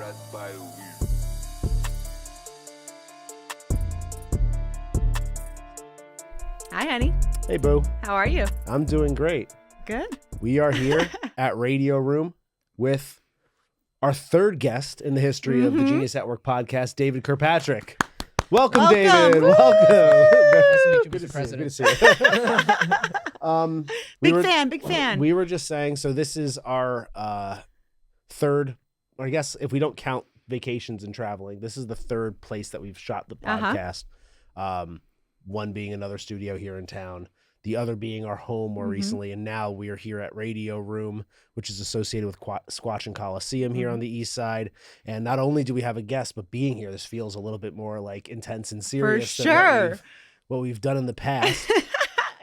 Hi, honey. Hey, boo. How are you? I'm doing great. Good. We are here at Radio Room with our third guest in the history of the Genius Network podcast, David Kirkpatrick. Welcome. David. Woo! Welcome. Nice to meet you, Good Mr. to President. see you. Good to see you. Big fan. We were just saying, so this is our third, I guess if we don't count vacations and traveling, this is the third place that we've shot the podcast. One being another studio here in town, the other being our home more recently, and now we are here at Radio Room, which is associated with Squatch and Coliseum here on the east side. And not only do we have a guest, but being here, this feels a little bit more like intense and serious For than sure. what we've done in the past.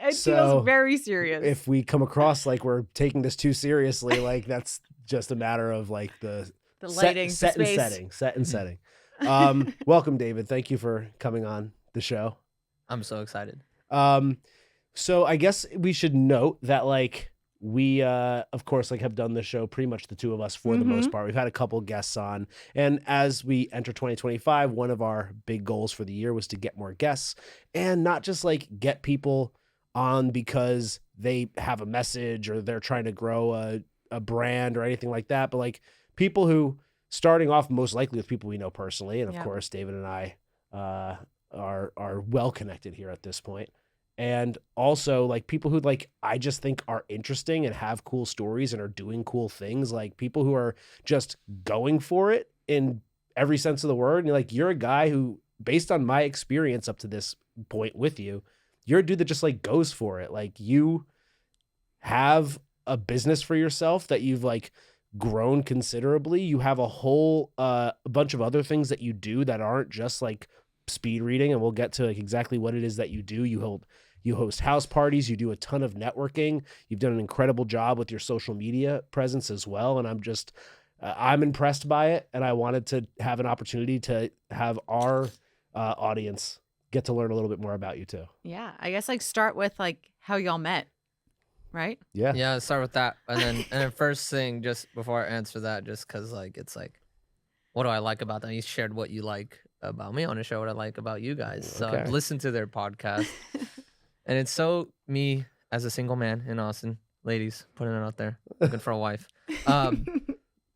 It feels very serious. If we come across like we're taking this too seriously, like that's just a matter of like the lighting, set the and setting. Welcome, David. Thank you for coming on the show. I'm so excited. So I guess we should note that like we of course like have done the show pretty much the two of us for the most part. We've had a couple guests on, and as we enter 2025, one of our big goals for the year was to get more guests, and not just like get people on because they have a message or they're trying to grow a brand or anything like that, but like people who, starting off most likely with people we know personally, and of course David and I are well connected here at this point. And also like people who like I just think are interesting and have cool stories and are doing cool things, like people who are just going for it in every sense of the word. And you're a guy who, based on my experience up to this point with you, you're a dude that just like goes for it. Like you have a business for yourself that you've like grown considerably. You have a whole bunch of other things that you do that aren't just like speed reading, and we'll get to like exactly what it is that you do. You host house parties, you do a ton of networking, you've done an incredible job with your social media presence as well, and I'm impressed by it, and I wanted to have an opportunity to have our audience get to learn a little bit more about you too. Yeah, I guess like start with like how y'all met, right? Yeah. Yeah, let's start with that. And then first thing, just before I answer that, just because like it's like, what do I like about them? You shared what you like about me on the show, what I like about you guys. So I've listened to their podcast. And it's so me as a single man in Austin, ladies, putting it out there, looking for a wife.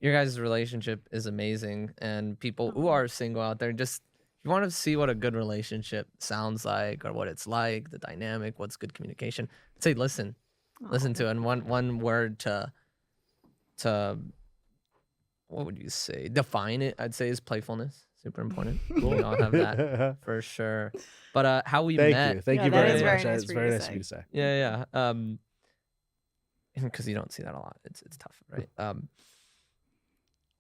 Your guys' relationship is amazing. And people who are single out there, just you want to see what a good relationship sounds like or what it's like, the dynamic, what's good communication. I'd say listen to it. And one word to what would you say? Define it, I'd say, is playfulness. Super important. Cool. We all have that for sure. But how we met. Thank you very much. Nice It's very nice of you to say. Yeah. Because you don't see that a lot. It's tough, right?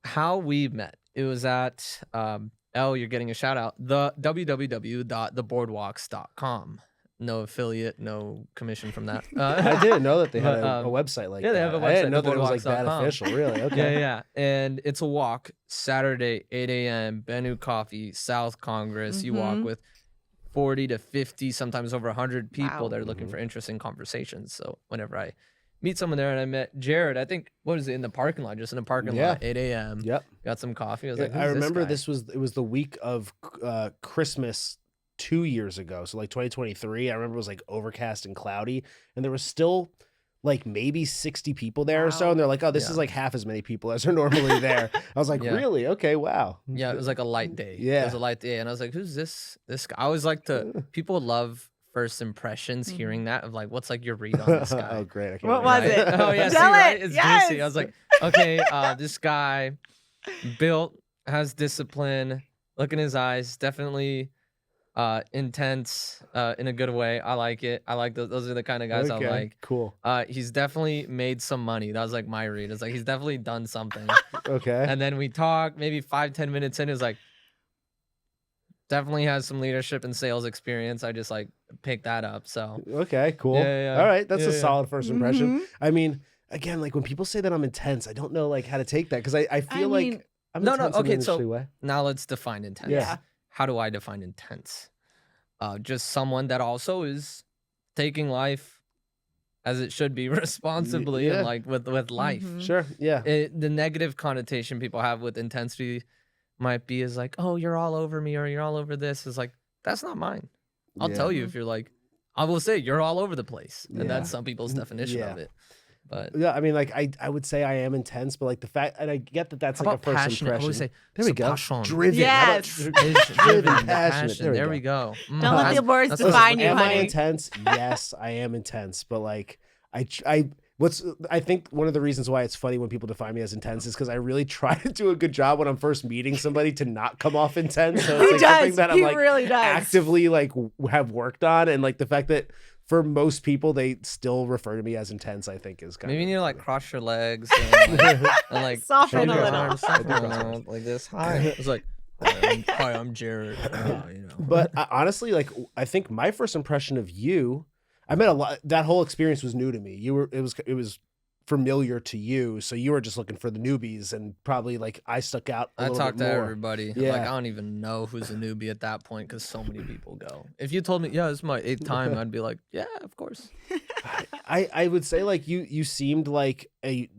How we met. It was at you're getting a shout out. The www.theboardwalks.com. No affiliate, no commission from that. I didn't know that they had a website like that. Yeah, they have a website. I didn't know that it was like that theboardwalks.com. official, really. Okay. Yeah. And it's a walk, Saturday, 8 a.m., Bennu Coffee, South Congress. You walk with 40 to 50, sometimes over 100 people that are looking for interesting conversations. So whenever I meet someone there, and I met Jared, I think, what was it, in the parking lot, just in the parking lot, 8 a.m. Yep. Got some coffee. I was like, I remember this guy? it was the week of Christmas 2 years ago, so like 2023. I remember it was like overcast and cloudy, and there was still like maybe 60 people there or so, and they're like, oh, this is like half as many people as are normally there. I was like, really? Okay, wow. Yeah, it was like a light day. Yeah. It was a light day, and I was like, who's this guy? I always like to, people love first impressions, hearing that of like, what's like your read on this guy? Oh, great. I can't What wait. was it? Oh yeah, Tell see, right? it. It's Yes. juicy. I was like, okay, this guy built, has discipline, look in his eyes, definitely intense in a good way. I like it. I like those are the kind of guys I like. Cool. He's definitely made some money. That was like my read. It's like he's definitely done something. Okay. And then we talk maybe 5-10 minutes in, is like definitely has some leadership and sales experience. I just like picked that up. So Okay, cool. Yeah. All right, that's a Yeah. solid first impression. I mean, again, like when people say that I'm intense, I don't know like how to take that, because I feel mean, like I'm no, intense in an okay, so- interesting way. now let's define intense. Yeah. How do I define intense? Just someone that also is taking life as it should be, responsibly, and like with life. Sure, yeah. The negative connotation people have with intensity might be is like, oh, you're all over me, or you're all over this. Is like, that's not mine. I'll tell you if you're like, I will say you're all over the place, and that's some people's definition of it. But yeah, I mean, like I would say I am intense, but like the fact, and I get that that's how like a about first passionate? impression. I would say There we go. passion. Driven. Yes. Driven, passionate. There we go. Don't let the words That's define you, Am I honey. intense? Yes, I am intense, but like I think one of the reasons why it's funny when people define me as intense is because I really try to do a good job when I'm first meeting somebody to not come off intense. So it's He like does. something that I'm He like really does. actively like have worked on, and like the fact that for most people they still refer to me as intense, I think is kind Maybe of you need to like cross your legs and like Soften show a your little. arms, soften them like this. Hi, it's like, hi, I'm Jared. You know. But honestly, like I think my first impression of you, I met a lot. That whole experience was new to me. It was familiar to you, so you were just looking for the newbies, and probably like I stuck out a I little talk bit to more. everybody. Yeah. Like I don't even know who's a newbie at that point because so many people go. If you told me, yeah, it's my 8th time, I'd be like, yeah, of course. I would say like you seemed like a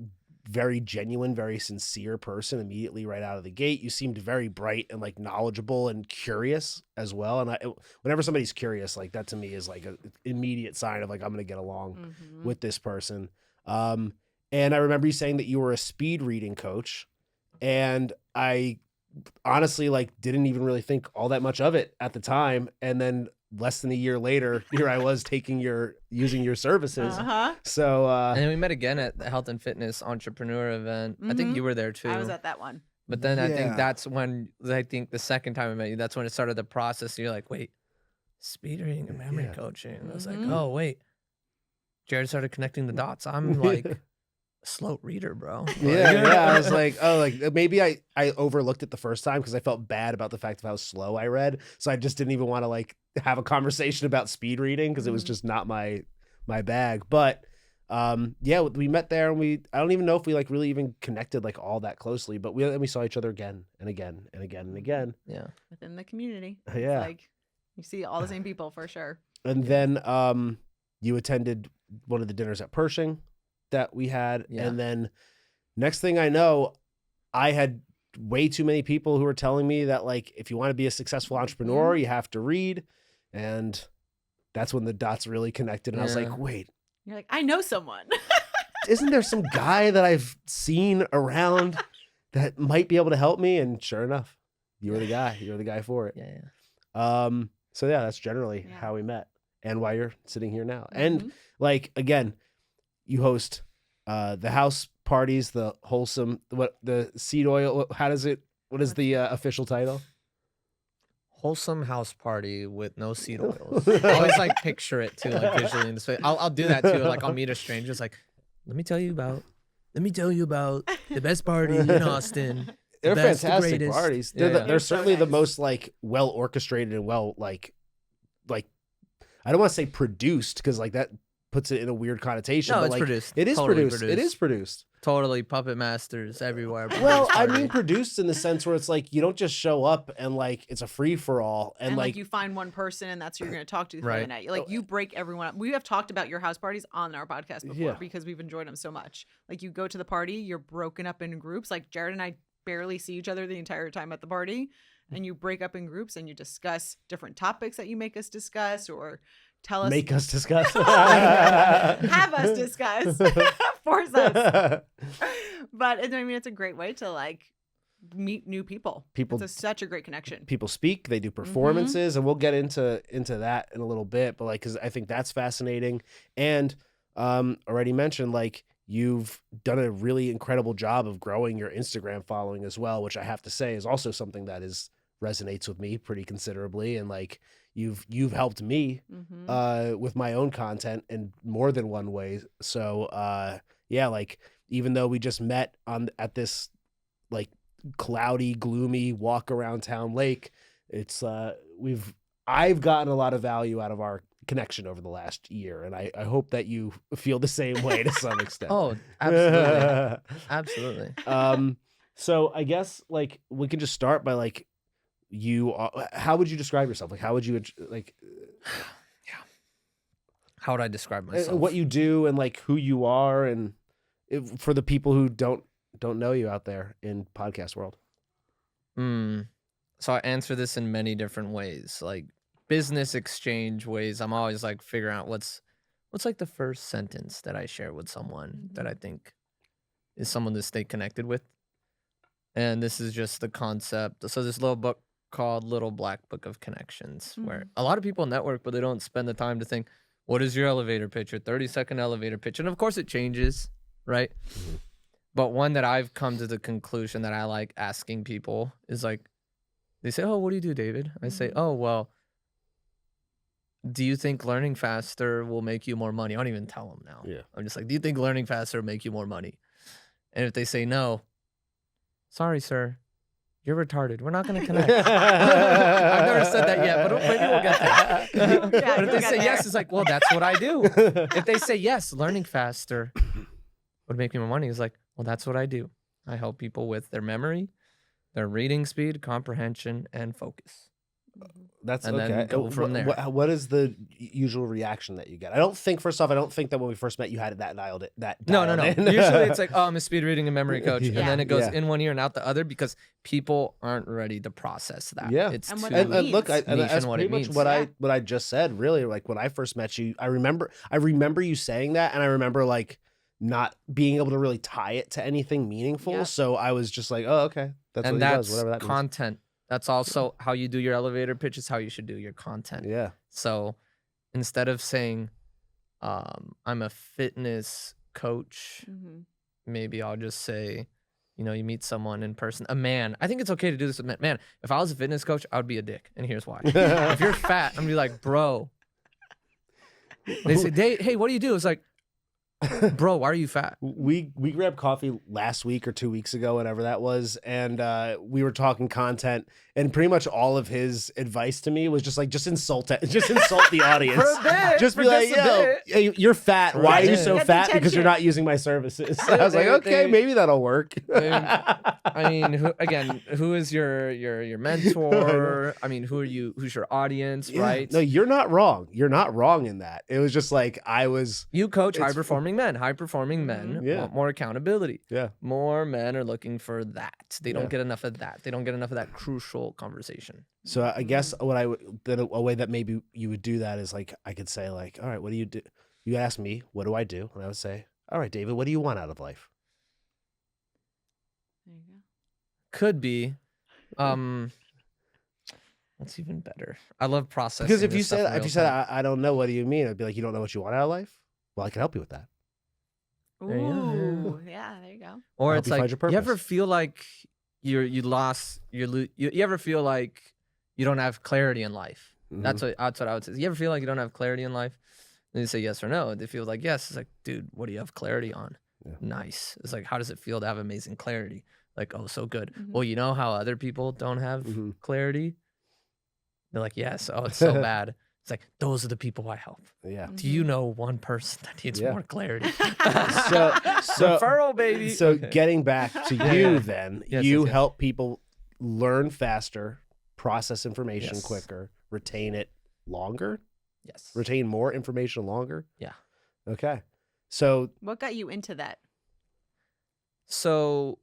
very genuine, very sincere person immediately right out of the gate. You seemed very bright and like knowledgeable and curious as well. And whenever somebody's curious, like that to me is like an immediate sign of like I'm gonna get along with this person. And I remember you saying that you were a speed reading coach, and I honestly like didn't even really think all that much of it at the time. And then less than a year later, here I was using your services. So And then we met again at the health and fitness entrepreneur event. I think you were there too. I was at that one. But then I think that's when the second time I met you, that's when it started the process. You're like, wait, speed reading and memory coaching. And I was like, oh wait. Jared started connecting the dots. I'm like a slow reader, bro. Yeah. I was like, oh, like maybe I overlooked it the first time because I felt bad about the fact of how slow I read. So I just didn't even want to like have a conversation about speed reading because it was just not my bag. But yeah, we met there, and I don't even know if we like really even connected like all that closely, but we saw each other again and again and again and again. Yeah. Within the community. Yeah. It's like you see all the same people for sure. And then you attended one of the dinners at Pershing that we had. Yeah. And then next thing I know, I had way too many people who were telling me that like, if you want to be a successful entrepreneur, you have to read. And that's when the dots really connected. And I was like, wait, You're like, I know someone. isn't there some guy that I've seen around that might be able to help me? And sure enough, you were the guy. You were the guy for it. Yeah. So yeah, that's generally how we met and why you're sitting here now. And like, again, you host the house parties, the wholesome, the seed oil. What is the official title? Wholesome house party with no seed oils. I always like picture it too, like visually in this way. I'll do that too. Like I'll meet a stranger. It's like, let me tell you about the best party in Austin. They're best, the fantastic greatest. parties. Yeah, They're so certainly the nice. most like well orchestrated and well like I don't want to say produced because like that puts it in a weird connotation. No, but it's like, produced. It is Totally produced. It is produced. Totally puppet masters everywhere. Well, I Party. mean produced in the sense where it's like you don't just show up and like it's a free for all And like you find one person and that's who you're going to talk to for the Right. night. Like you break everyone up. We have talked about your house parties on our podcast before Yeah. because we've enjoyed them so much. Like you go to the party, you're broken up in groups. Like Jared and I barely see each other the entire time at the party. And you break up in groups and you discuss different topics that you make us discuss or tell us. make us discuss. Have us discuss. Force us. But I mean, it's a great way to like meet new people. It's such a great connection. People speak, they do performances, and we'll get into that in a little bit. But like, because I think that's fascinating, and already mentioned, like you've done a really incredible job of growing your Instagram following as well, which I have to say is also something that resonates with me pretty considerably, and like you've helped me with my own content in more than one way. So yeah, like even though we just met at this like cloudy, gloomy walk around town lake, it's I've gotten a lot of value out of our connection over the last year, and I hope that you feel the same way to some extent. Oh, absolutely. Absolutely. So I guess like we can just start by like how would you describe yourself? Like how would you like How would I describe myself? What you do and like who you are, and for the people who don't know you out there in podcast world. So I answer this in many different ways, like business exchange ways. I'm always like figuring out what's like the first sentence that I share with someone that I think is someone to stay connected with. And this is just the concept. So this little book called Little Black Book of Connections, where a lot of people network, but they don't spend the time to think, what is your elevator pitch, your 30-second elevator pitch? And of course it changes, right? But one that I've come to the conclusion that I like asking people is like, they say, oh, what do you do, David? I say, oh, well, do you think learning faster will make you more money? I don't even tell them now. Yeah. I'm just like, do you think learning faster will make you more money? And if they say no, sorry, sir, you're retarded. We're not going to connect. I've never said that yet, but maybe we'll get there. But if they say yes, it's like, well, that's what I do. If they say yes, learning faster would make me more money. It's like, well, that's what I do. I help people with their memory, their reading speed, comprehension, and focus. That's and okay. Then go from there. What is the usual reaction that you get? I don't think that when we first met you had that dialed it. No. Usually it's like, oh, I'm a speed reading and memory coach, and then it goes in one ear and out the other because people aren't ready to process that. Yeah, it's and too look, that's pretty much what I just said. Really, like when I first met you, I remember you saying that, and I remember like not being able to really tie it to anything meaningful. Yeah. So I was just like, oh, okay, that's what he does, whatever that content. Means. That's also how you do your elevator pitch is how you should do your content. Yeah. So instead of saying, I'm a fitness coach, maybe I'll just say, you meet someone in person, a man. I think it's okay to do this with men. Man, if I was a fitness coach, I would be a dick. And here's why. If you're fat, I'm going to be like, bro. They say, hey, what do you do? It's like, bro, why are you fat? We grabbed coffee last week or 2 weeks ago, whatever that was, and we were talking content, and pretty much all of his advice to me was just insult the audience. For a bit, just be like, yo, you're fat. Why are you so fat? Because you're not using my services. I was like, okay, maybe that'll work. I mean, who is your mentor? I mean, who's your audience, right? No, you're not wrong. You're not wrong in that. It was just like you coach high-performing men. High-performing men want more accountability. Yeah. More men are looking for that. They don't get enough of that. They don't get enough of that crucial conversation. So I guess a way that maybe you would do that is like, I could say like, all right, what do you do? You ask me, what do I do? And I would say, all right, David, what do you want out of life? There you go. Could be. That's even better. I love processing. Because if you said I don't know, what do you mean? I'd be like, you don't know what you want out of life? Well, I can help you with that. Ooh, yeah, there you go. Or it's like, you ever feel like you ever feel like you don't have clarity in life? That's what I would say. You ever feel like you don't have clarity in life? And you say yes or no. They feel like yes. It's like, dude, what do you have clarity on? Yeah. Nice. It's like, how does it feel to have amazing clarity? Like, oh, so good. Well, you know how other people don't have clarity? They're like, yes. Oh, it's so bad. It's like, those are the people I help. Yeah. Do you know one person that needs more clarity? so referral, baby. So getting back to you then, you help people learn faster, process information quicker, retain it longer? Yes. Retain more information longer? Yeah. Okay. So what got you into that? So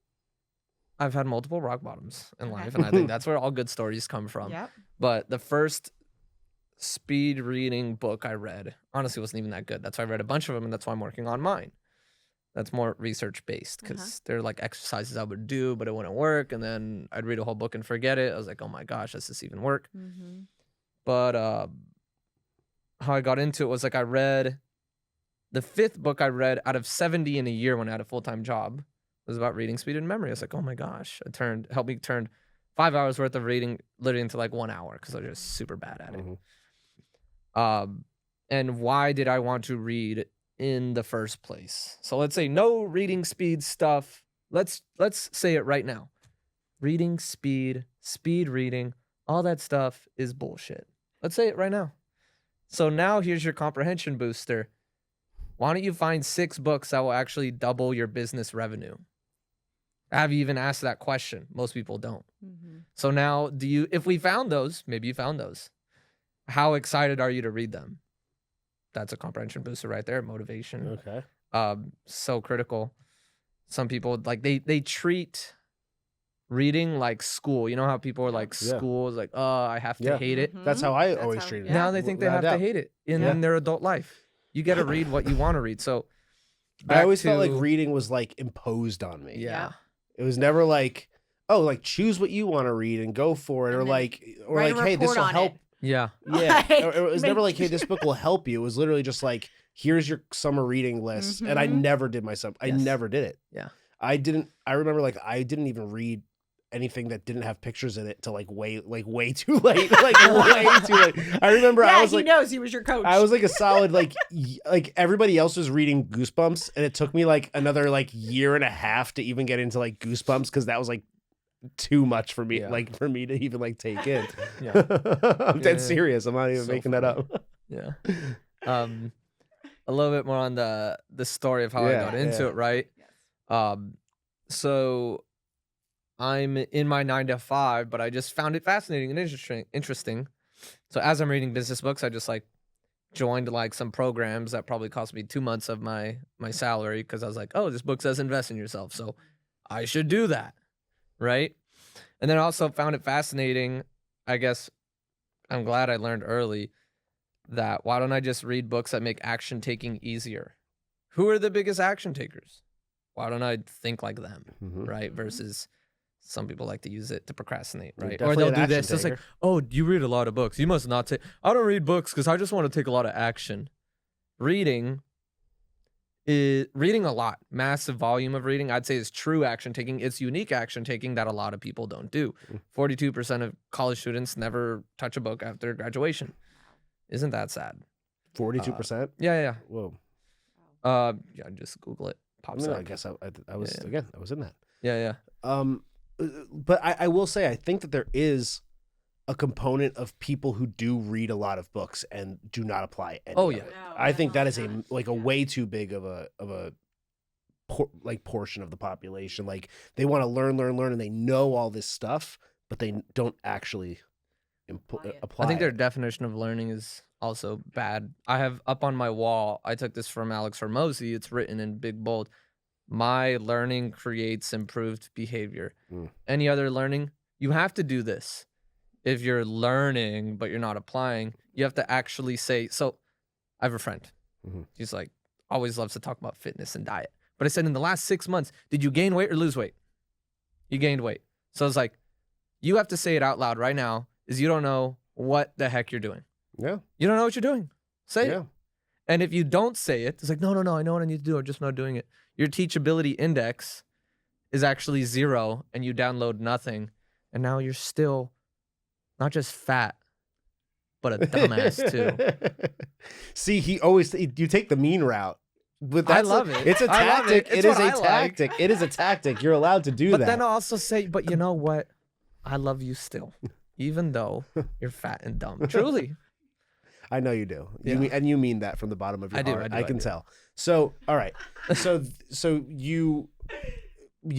I've had multiple rock bottoms in life, and I think that's where all good stories come from. Yep. But the first speed reading book I read honestly wasn't even that good. That's why I read a bunch of them, and that's why I'm working on mine. That's more research based because they're like exercises I would do, but it wouldn't work. And then I'd read a whole book and forget it. I was like, oh my gosh, does this even work? But how I got into it was like I read the 5th book I read out of 70 in a year when I had a full-time job. It was about reading speed and memory. I was like, oh my gosh, helped me turn 5 hours worth of reading literally into like 1 hour because I was just super bad at it. And why did I want to read in the first place? So let's say no reading speed stuff. Let's say it right now. Reading speed reading, all that stuff is bullshit. Let's say it right now. So now here's your comprehension booster. Why don't you find 6 books that will actually double your business revenue? Have you even asked that question? Most people don't. So now if we found those, maybe you found those. How excited are you to read them? that's a comprehension booster right there. Motivation. Okay. So critical. Some people like they treat reading like school. You know how people are like Yeah. school is like, oh, I have to hate it. That's how I always treated it. Now they think they have to hate it in their adult life. You got to read what you want to read. So I always felt like reading was like imposed on me. Yeah. It was never like, oh, like choose what you want to read and go for it, or like, hey, this will help. Yeah. Yeah. It was never like, hey, this book will help you. It was literally just like, here's your summer reading list. And I never did my summer. I never did it. Yeah. I remember like I didn't even read anything that didn't have pictures in it till like way too late. Like way too late. I remember I was like, he knows he was your coach. I was like a solid like everybody else was reading Goosebumps, and it took me like another like year and a half to even get into like Goosebumps, because that was like too much for me, like for me to even like take in. I'm dead serious. I'm not even making that up. Yeah. A little bit more on the story of how I got into it, right? So I'm in my 9 to 5, but I just found it fascinating and interesting. So as I'm reading business books, I just like joined like some programs that probably cost me 2 months of my salary, because I was like, oh, this book says invest in yourself, so I should do that, right? And then I also found it fascinating. I guess I'm glad I learned early that why don't I just read books that make action taking easier? Who are the biggest action takers? Why don't I think like them, right? Versus some people like to use it to procrastinate, right? Or they'll do this. It's like, oh, you read a lot of books. You must not take. I don't read books because I just want to take a lot of action. Reading is reading a lot, massive volume of reading. I'd say is true action taking. It's unique action taking that a lot of people don't do. 42% of college students never touch a book after graduation. Isn't that sad? 42%. Yeah. Whoa. Yeah, just Google it. Pops up. I guess I was again. I was in that. Yeah. But I will say, I think that there is a component of people who do read a lot of books and do not apply any of it. I think that is a way too big of a portion of the population. Like they want to learn, and they know all this stuff, but they don't actually apply. I think their definition of learning is also bad. I have up on my wall, I took this from Alex Hormozy. It's written in big bold. My learning creates improved behavior. Any other learning, you have to do this. If you're learning, but you're not applying, you have to actually say, so I have a friend. He's like, always loves to talk about fitness and diet. But I said, in the last 6 months, did you gain weight or lose weight? You gained weight. So I was like, you have to say it out loud right now, is you don't know what the heck you're doing. Yeah. You don't know what you're doing. Say it. And if you don't say it, it's like, no, I know what I need to do. I'm just not doing it. Your teachability index is actually 0 and you download nothing. And now you're still not just fat, but a dumbass too. See, you take the mean route. But I love it. It's a tactic. It is a tactic. It is a tactic. You're allowed to do that. But then I'll also say, but you know what? I love you still, even though you're fat and dumb. Truly. I know you do. Yeah. You mean that from the bottom of your heart. I can tell. So, all right. So you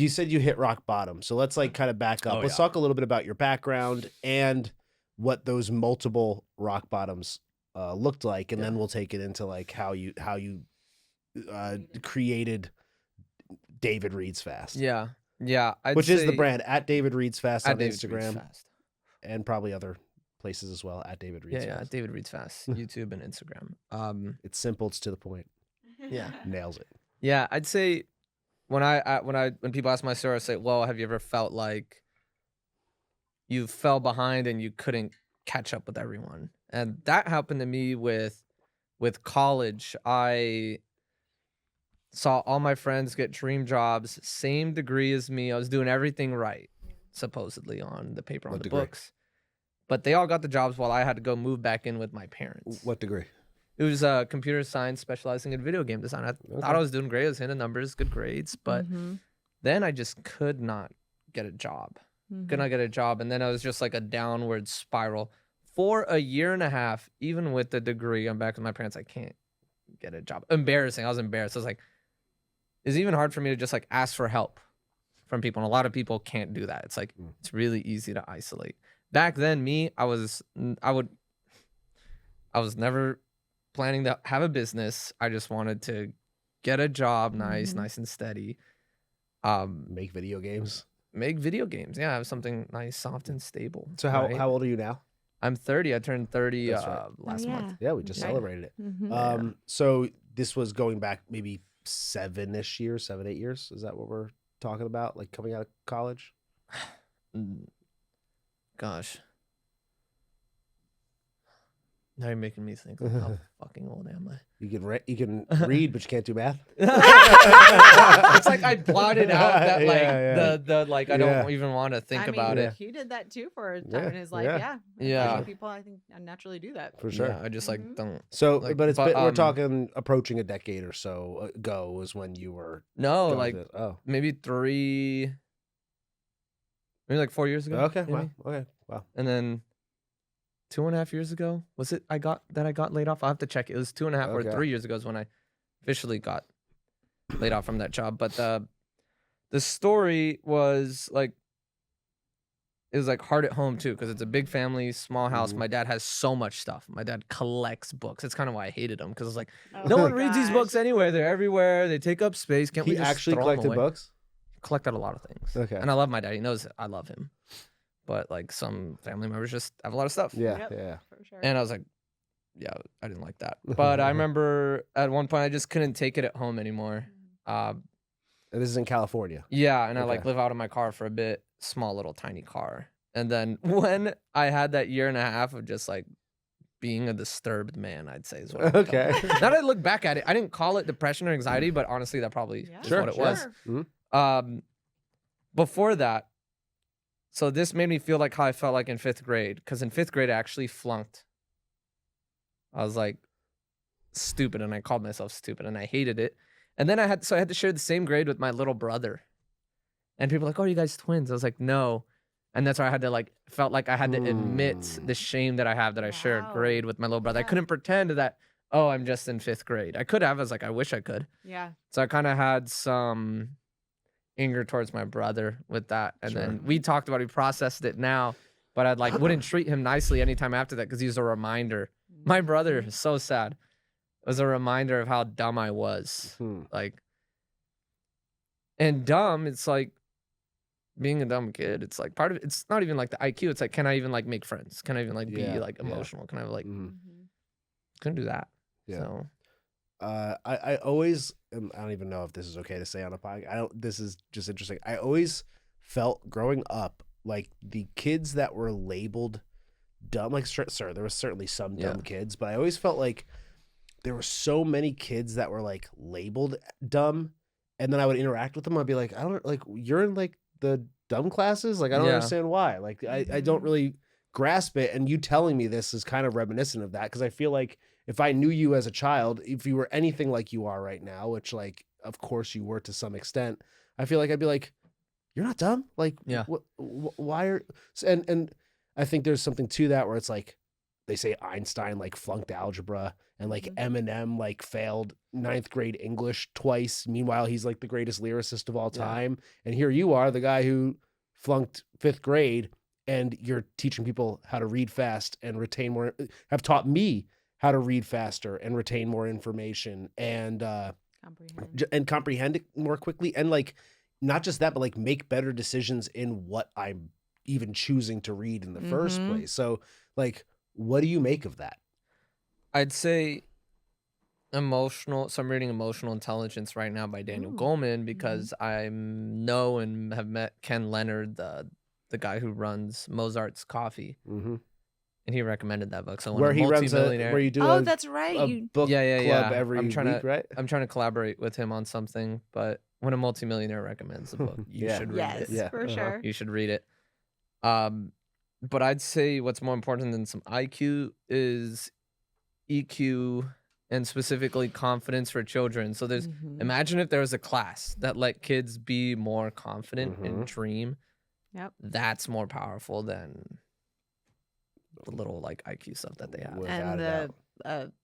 said you hit rock bottom. So let's like kind of back up. Let's talk a little bit about your background and what those multiple rock bottoms looked like, and then we'll take it into like how you created David Reads Fast. Yeah. Which is the brand at David Reads Fast on David Instagram Reads Fast. And probably other places as well at David Reads Fast. Yeah, David Reads Fast, YouTube and Instagram. It's simple, it's to the point. Yeah. Nails it. Yeah, I'd say when people ask my story, I say, well, have you ever felt like you fell behind and you couldn't catch up with everyone? And that happened to me with college. I saw all my friends get dream jobs, same degree as me. I was doing everything right, supposedly on the paper, on the books. But they all got the jobs while I had to go move back in with my parents. What degree? It was computer science specializing in video game design. I thought I was doing great. I was hitting numbers, good grades. But then I just could not get a job. Could not get a job. And then I was just like a downward spiral. For a year and a half, even with the degree, I'm back with my parents. I can't get a job. Embarrassing. I was embarrassed. I was like, it's even hard for me to just like ask for help from people. And a lot of people can't do that. It's like, it's really easy to isolate. Back then, I was never planning to have a business. I just wanted to get a job, nice and steady. Make video games. Yeah, have something nice, soft, and stable. So how old are you now? I'm 30. I turned 30 That's right. last month. Yeah, we just celebrated it. Mm-hmm. So this was going back maybe 7 8 years. Is that what we're talking about? Like coming out of college? Gosh. Now you're making me think, like, how fucking old am I? You can read, but you can't do math. It's like I blotted out that like I don't even want to think about it. He did that too for a time in his life. Yeah. People, I think, naturally do that. For sure. Yeah, I just like don't. So, like, but we're talking approaching a decade or so ago was when you were. No, like maybe 4 years ago. Okay. Maybe. Wow. And then 2.5 years ago, was it I got laid off? I'll have to check. It was 2.5 or 3 years ago is when I officially got laid off from that job. But the story was like, it was like hard at home too, because it's a big family, small house. My dad has so much stuff. My dad collects books. It's kind of why I hated him, because it's like, no one reads these books anyway. They're everywhere. They take up space. Can't we just actually throw collected them away? books? Collected a lot of things. Okay. And I love my dad. He knows I love him. But like some family members just have a lot of stuff. Yeah. For sure. And I was like, yeah, I didn't like that. But I remember at one point I just couldn't take it at home anymore. This is in California. Yeah, and I like live out of my car for a bit, small little tiny car. And then when I had that 1.5 years of just like being a disturbed man, I'd say is what I would call it. Now that I look back at it, I didn't call it depression or anxiety, but honestly, that probably is what it was. Mm-hmm. Before that, so this made me feel like how I felt like in 5th grade, because in 5th grade I actually flunked. I was like stupid, and I called myself stupid, and I hated it. And then I had to share the same grade with my little brother, and people were like, "Oh, you guys twins?" I was like, "No," and that's why I had to felt like I had to admit the shame that I have that I share a grade with my little brother. I couldn't pretend that, oh, I'm just in 5th grade. I could have. I was like, I wish I could. Yeah. So I kind of had some anger towards my brother with that, and then we talked about it, we processed it now, but I wouldn't treat him nicely anytime after that, because he was a reminder. My brother is so sad. It was a reminder of how dumb I was. And dumb, it's like being a dumb kid. It's like part of it's not even like the IQ. It's like, can I even make friends? Can I even be emotional? Can I couldn't do that. Yeah. So I always, I don't even know if this is okay to say on a podcast. This is just interesting. I always felt growing up like the kids that were labeled dumb, like sure, there was certainly some dumb kids, but I always felt like there were so many kids that were like labeled dumb, and then I would interact with them. I'd be like, I don't you're in like the dumb classes. Like, I don't understand why. Like, I don't really grasp it. And you telling me this is kind of reminiscent of that, because I feel like if I knew you as a child, if you were anything like you are right now, which like, of course you were to some extent, I feel like I'd be like, you're not dumb. Like, why are, and I think there's something to that where it's like, they say Einstein like flunked algebra, and like Eminem like failed 9th grade English twice. Meanwhile, he's like the greatest lyricist of all time. And here you are, the guy who flunked 5th grade, and you're teaching people how to read fast and retain more, have taught me how to read faster and retain more information and comprehend it more quickly. And like, not just that, but like make better decisions in what I'm even choosing to read in the first place. So like, what do you make of that? I'd say emotional. So I'm reading Emotional Intelligence right now by Daniel Goleman, because I know and have met Ken Leonard, the guy who runs Mozart's Coffee. And he recommended that book. So where he runs where you do that's right. a book club every week, right? I'm trying to collaborate with him on something, but when a multimillionaire recommends a book, you should read it. Yes, for sure. You should read it. But I'd say what's more important than some IQ is EQ, and specifically confidence for children. So there's, imagine if there was a class that let kids be more confident and dream. Yep. That's more powerful than the little like IQ stuff that they have. And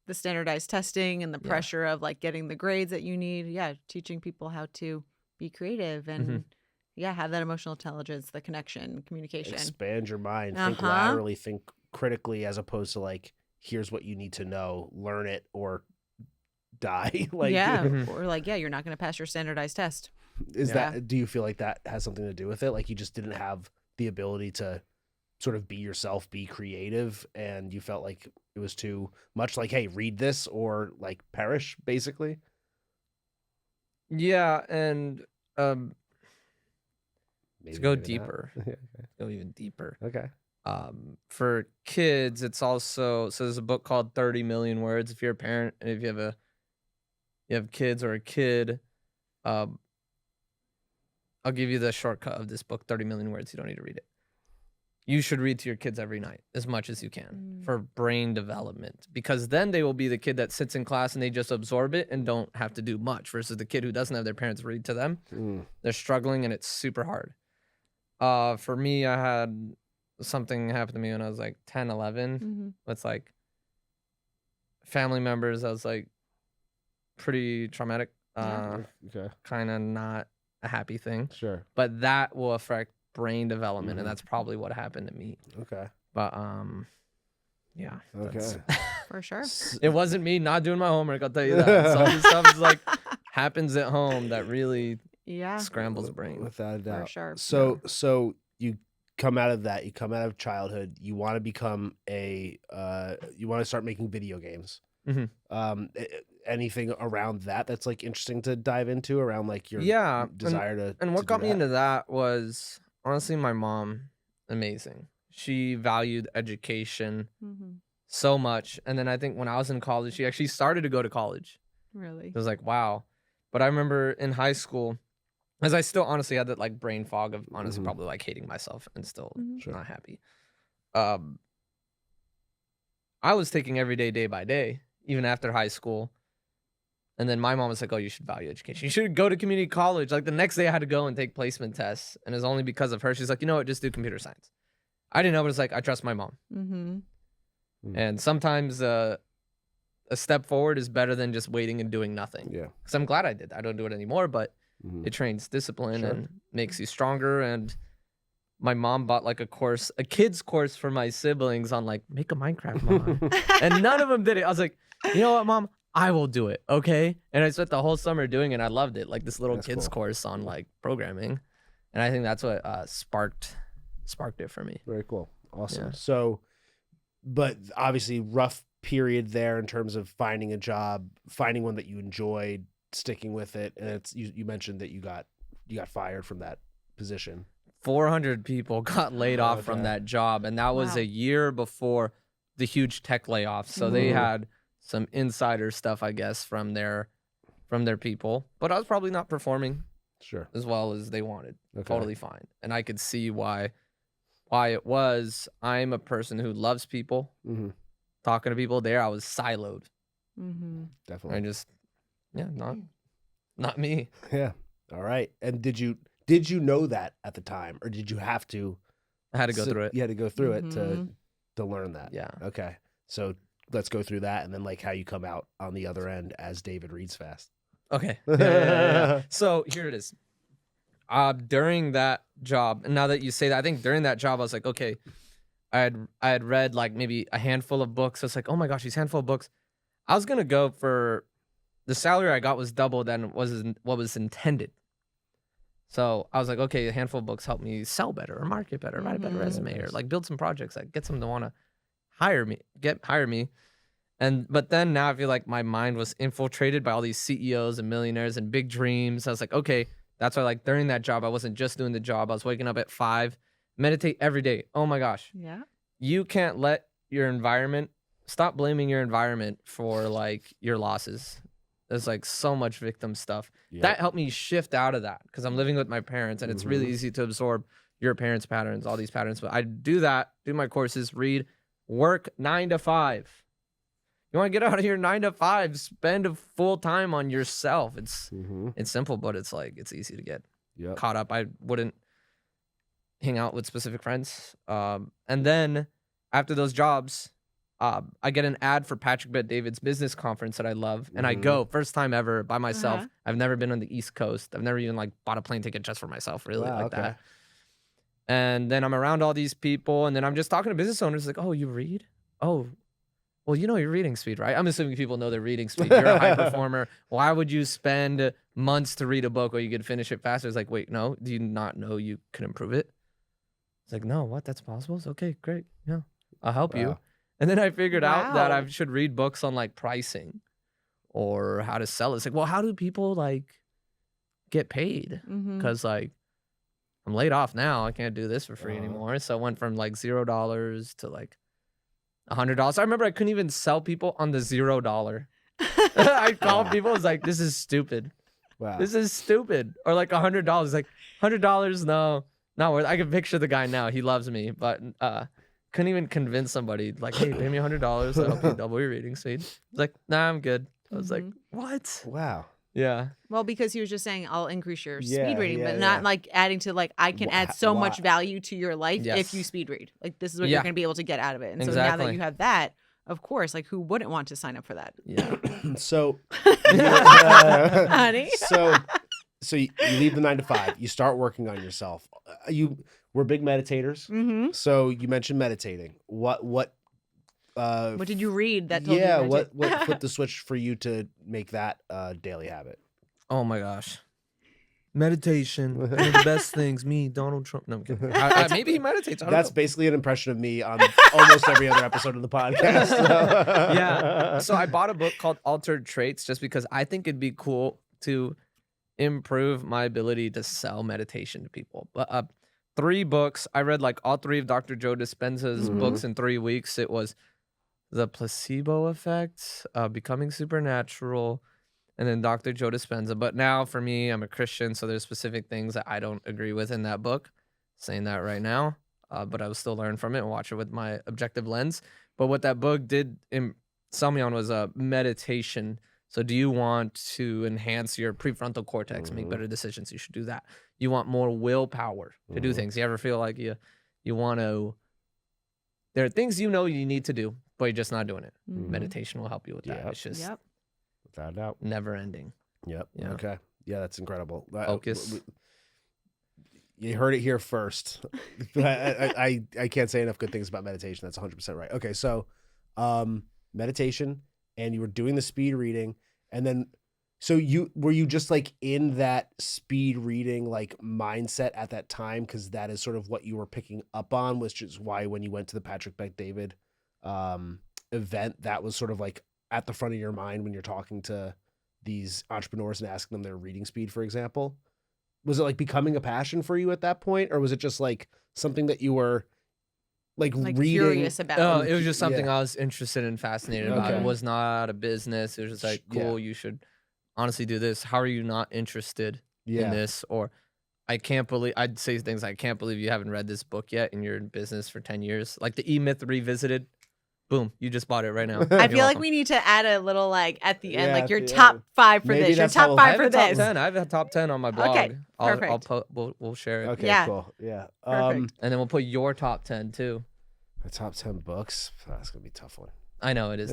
the standardized testing and the pressure of like getting the grades that you need. Yeah. Teaching people how to be creative and have that emotional intelligence, the connection, communication. Expand your mind, think laterally, think critically, as opposed to like, here's what you need to know, learn it or die. Like, yeah. Mhm. Or like, yeah, you're not going to pass your standardized test. do you feel like that has something to do with it? Like you just didn't have the ability to sort of be yourself, be creative, and you felt like it was too much like, hey, read this or like perish, basically? Yeah, and Maybe, to go maybe not. deeper, Okay. go even deeper. Okay. For kids, it's also so there's a book called 30 Million Words. If you're a parent and if you have kids or a kid, um, I'll give you the shortcut of this book, 30 Million Words. You don't need to read it. You should read to your kids every night as much as you can for brain development, because then they will be the kid that sits in class and they just absorb it and don't have to do much, versus the kid who doesn't have their parents read to them. They're struggling and it's super hard. For me, I had something happen to me when I was like 10, 11. It's like family members. I was like pretty traumatic. Okay. Kind of not a happy thing. Sure. But that will affect brain development, and that's probably what happened to me. Okay. But yeah. Okay. For sure. It wasn't me not doing my homework, I'll tell you that. Some of the stuff is like happens at home that really Yeah. scrambles the brain. Without a doubt. For sure. So you come out of that, you come out of childhood, you want to become you want to start making video games. Anything around that's like interesting to dive into around like your desire to and what to do got me that? into that was honestly my mom. Amazing. She valued education so much, and then I think when I was in college, she actually started to go to college. Really? It was like, wow. But I remember in high school, as I still honestly had that like brain fog of honestly probably like hating myself and still not happy. I was taking every day by day, even after high school. And then my mom was like, oh, you should value education. You should go to community college. Like the next day I had to go and take placement tests. And it was only because of her. She's like, you know what, just do computer science. I didn't know, but it's like, I trust my mom. And sometimes a step forward is better than just waiting and doing nothing. Yeah. Because I'm glad I did. I don't do it anymore, but it trains discipline and makes you stronger. And my mom bought like a kid's course for my siblings on like, make a Minecraft mod. And none of them did it. I was like, you know what, Mom? I will do it, okay? And I spent the whole summer doing it, and I loved it. Like this little kid's course on like programming. And I think that's what sparked it for me. Very cool. Awesome. Yeah. So, but obviously rough period there in terms of finding a job, finding one that you enjoyed, sticking with it. And it's you mentioned that you got fired from that position. 400 people got laid off from that job, and that was a year before the huge tech layoffs. So they had some insider stuff, I guess, from their people. But I was probably not performing as well as they wanted. Totally fine. And I could see why it was. I'm a person who loves people. Talking to people there, I was siloed. Definitely. I just, not me. Yeah. All right. And did you know that at the time, or did you have to? I had to go through it. You had to go through it to learn that. Yeah. Okay. So let's go through that, and then like how you come out on the other end as David reads fast. Okay. Yeah. So here it is. During that job, and now that you say that, I think during that job, I was like, okay, I had read like maybe a handful of books. So it's like, oh my gosh, these handful of books. I was gonna go for the salary I got was double than what was intended. So I was like, okay, a handful of books help me sell better or market better, write a better resume, or like build some projects that get someone to want to hire me. But then now I feel like my mind was infiltrated by all these CEOs and millionaires and big dreams. I was like, okay, that's why like during that job, I wasn't just doing the job. I was waking up at 5, meditate every day. Oh my gosh. Yeah. You can't let your environment, stop blaming your environment for like your losses. There's like so much victim stuff. Yep. That helped me shift out of that because I'm living with my parents and it's really easy to absorb your parents' patterns, all these patterns. But I do that, do my courses, read, work 9 to 5. You want to get out of your 9 to 5, spend a full time on yourself. It's simple, but it's like, it's easy to get caught up. I wouldn't hang out with specific friends. And then after those jobs, I get an ad for Patrick Bet David's business conference that I love. And I go, first time ever by myself. I've never been on the East Coast. I've never even like bought a plane ticket just for myself, really, that. And then I'm around all these people, and then I'm just talking to business owners like, oh, you read? Oh, well, you know your reading speed, right? I'm assuming people know their reading speed. You're a high performer. Why would you spend months to read a book where you could finish it faster? It's like, wait, no, do you not know you can improve it? It's like, no, what? That's possible? It's okay, great. Yeah, I'll help you. And then I figured out that I should read books on like pricing or how to sell it. It's like, well, how do people like get paid? Because like I'm laid off now. I can't do this for free anymore. So it went from like $0 to like $100. I remember I couldn't even sell people on the $0. I called people. It's like, this is stupid. Wow. This is stupid. Or like $100. Like $100, no, not worth. I can picture the guy now. He loves me, but couldn't even convince somebody like, hey, pay me $100. I'll help you double your reading speed. It's like, nah, I'm good. I was like, what? Wow. Yeah. Well, because he was just saying, I'll increase your speed reading, but not like adding to like, I can add so much value to your life if you speed read. Like, this is what you're going to be able to get out of it. And so now that you have that, of course, like, who wouldn't want to sign up for that? Yeah. So, honey. So you leave the 9 to 5. You start working on yourself. We're big meditators. So you mentioned meditating. What did you read that told you what flipped the switch for you to make that a daily habit? Oh my gosh. Meditation. One of the best things. Me, Donald Trump. No, I'm kidding. Maybe he meditates. That's basically an impression of me on almost every other episode of the podcast. So. Yeah. So I bought a book called Altered Traits just because I think it'd be cool to improve my ability to sell meditation to people. But 3 books. I read like all 3 of Dr. Joe Dispenza's books in 3 weeks. It was The Placebo Effect, Becoming Supernatural, and then Dr. Joe Dispenza. But now for me, I'm a Christian, so there's specific things that I don't agree with in that book. Saying that right now, but I will still learn from it and watch it with my objective lens. But what that book did sell me on was meditation. So do you want to enhance your prefrontal cortex, make better decisions? You should do that. You want more willpower to do things. You ever feel like you want to... There are things you know you need to do, but you're just not doing it. Meditation will help you with that. It's just without a doubt, never ending. Yep. Yeah. Okay. Yeah, that's incredible. Focus. You heard it here first. I can't say enough good things about meditation. That's 100% right. Okay, so meditation, and you were doing the speed reading, and then so were you just like in that speed reading like mindset at that time, because that is sort of what you were picking up on, which is why when you went to the Patrick Bet-David event, that was sort of like at the front of your mind when you're talking to these entrepreneurs and asking them their reading speed, for example. Was it like becoming a passion for you at that point, or was it just like something that you were like reading? Curious about? Oh, it was just something I was interested and fascinated about. It was not a business. It was just like, cool, you should honestly do this. How are you not interested in this? Or I'd say things like, I can't believe you haven't read this book yet and you're in business for 10 years. Like the E-Myth Revisited. Boom, you just bought it right now. I feel like we need to add a little like at the end, like your top 5 for this, your top 5 for this. I have a top 10 on my blog. Okay, perfect. We'll share it. Okay, cool. Yeah. Perfect. And then we'll put your top 10 too. The top 10 books. That's gonna be a tough one. I know it is.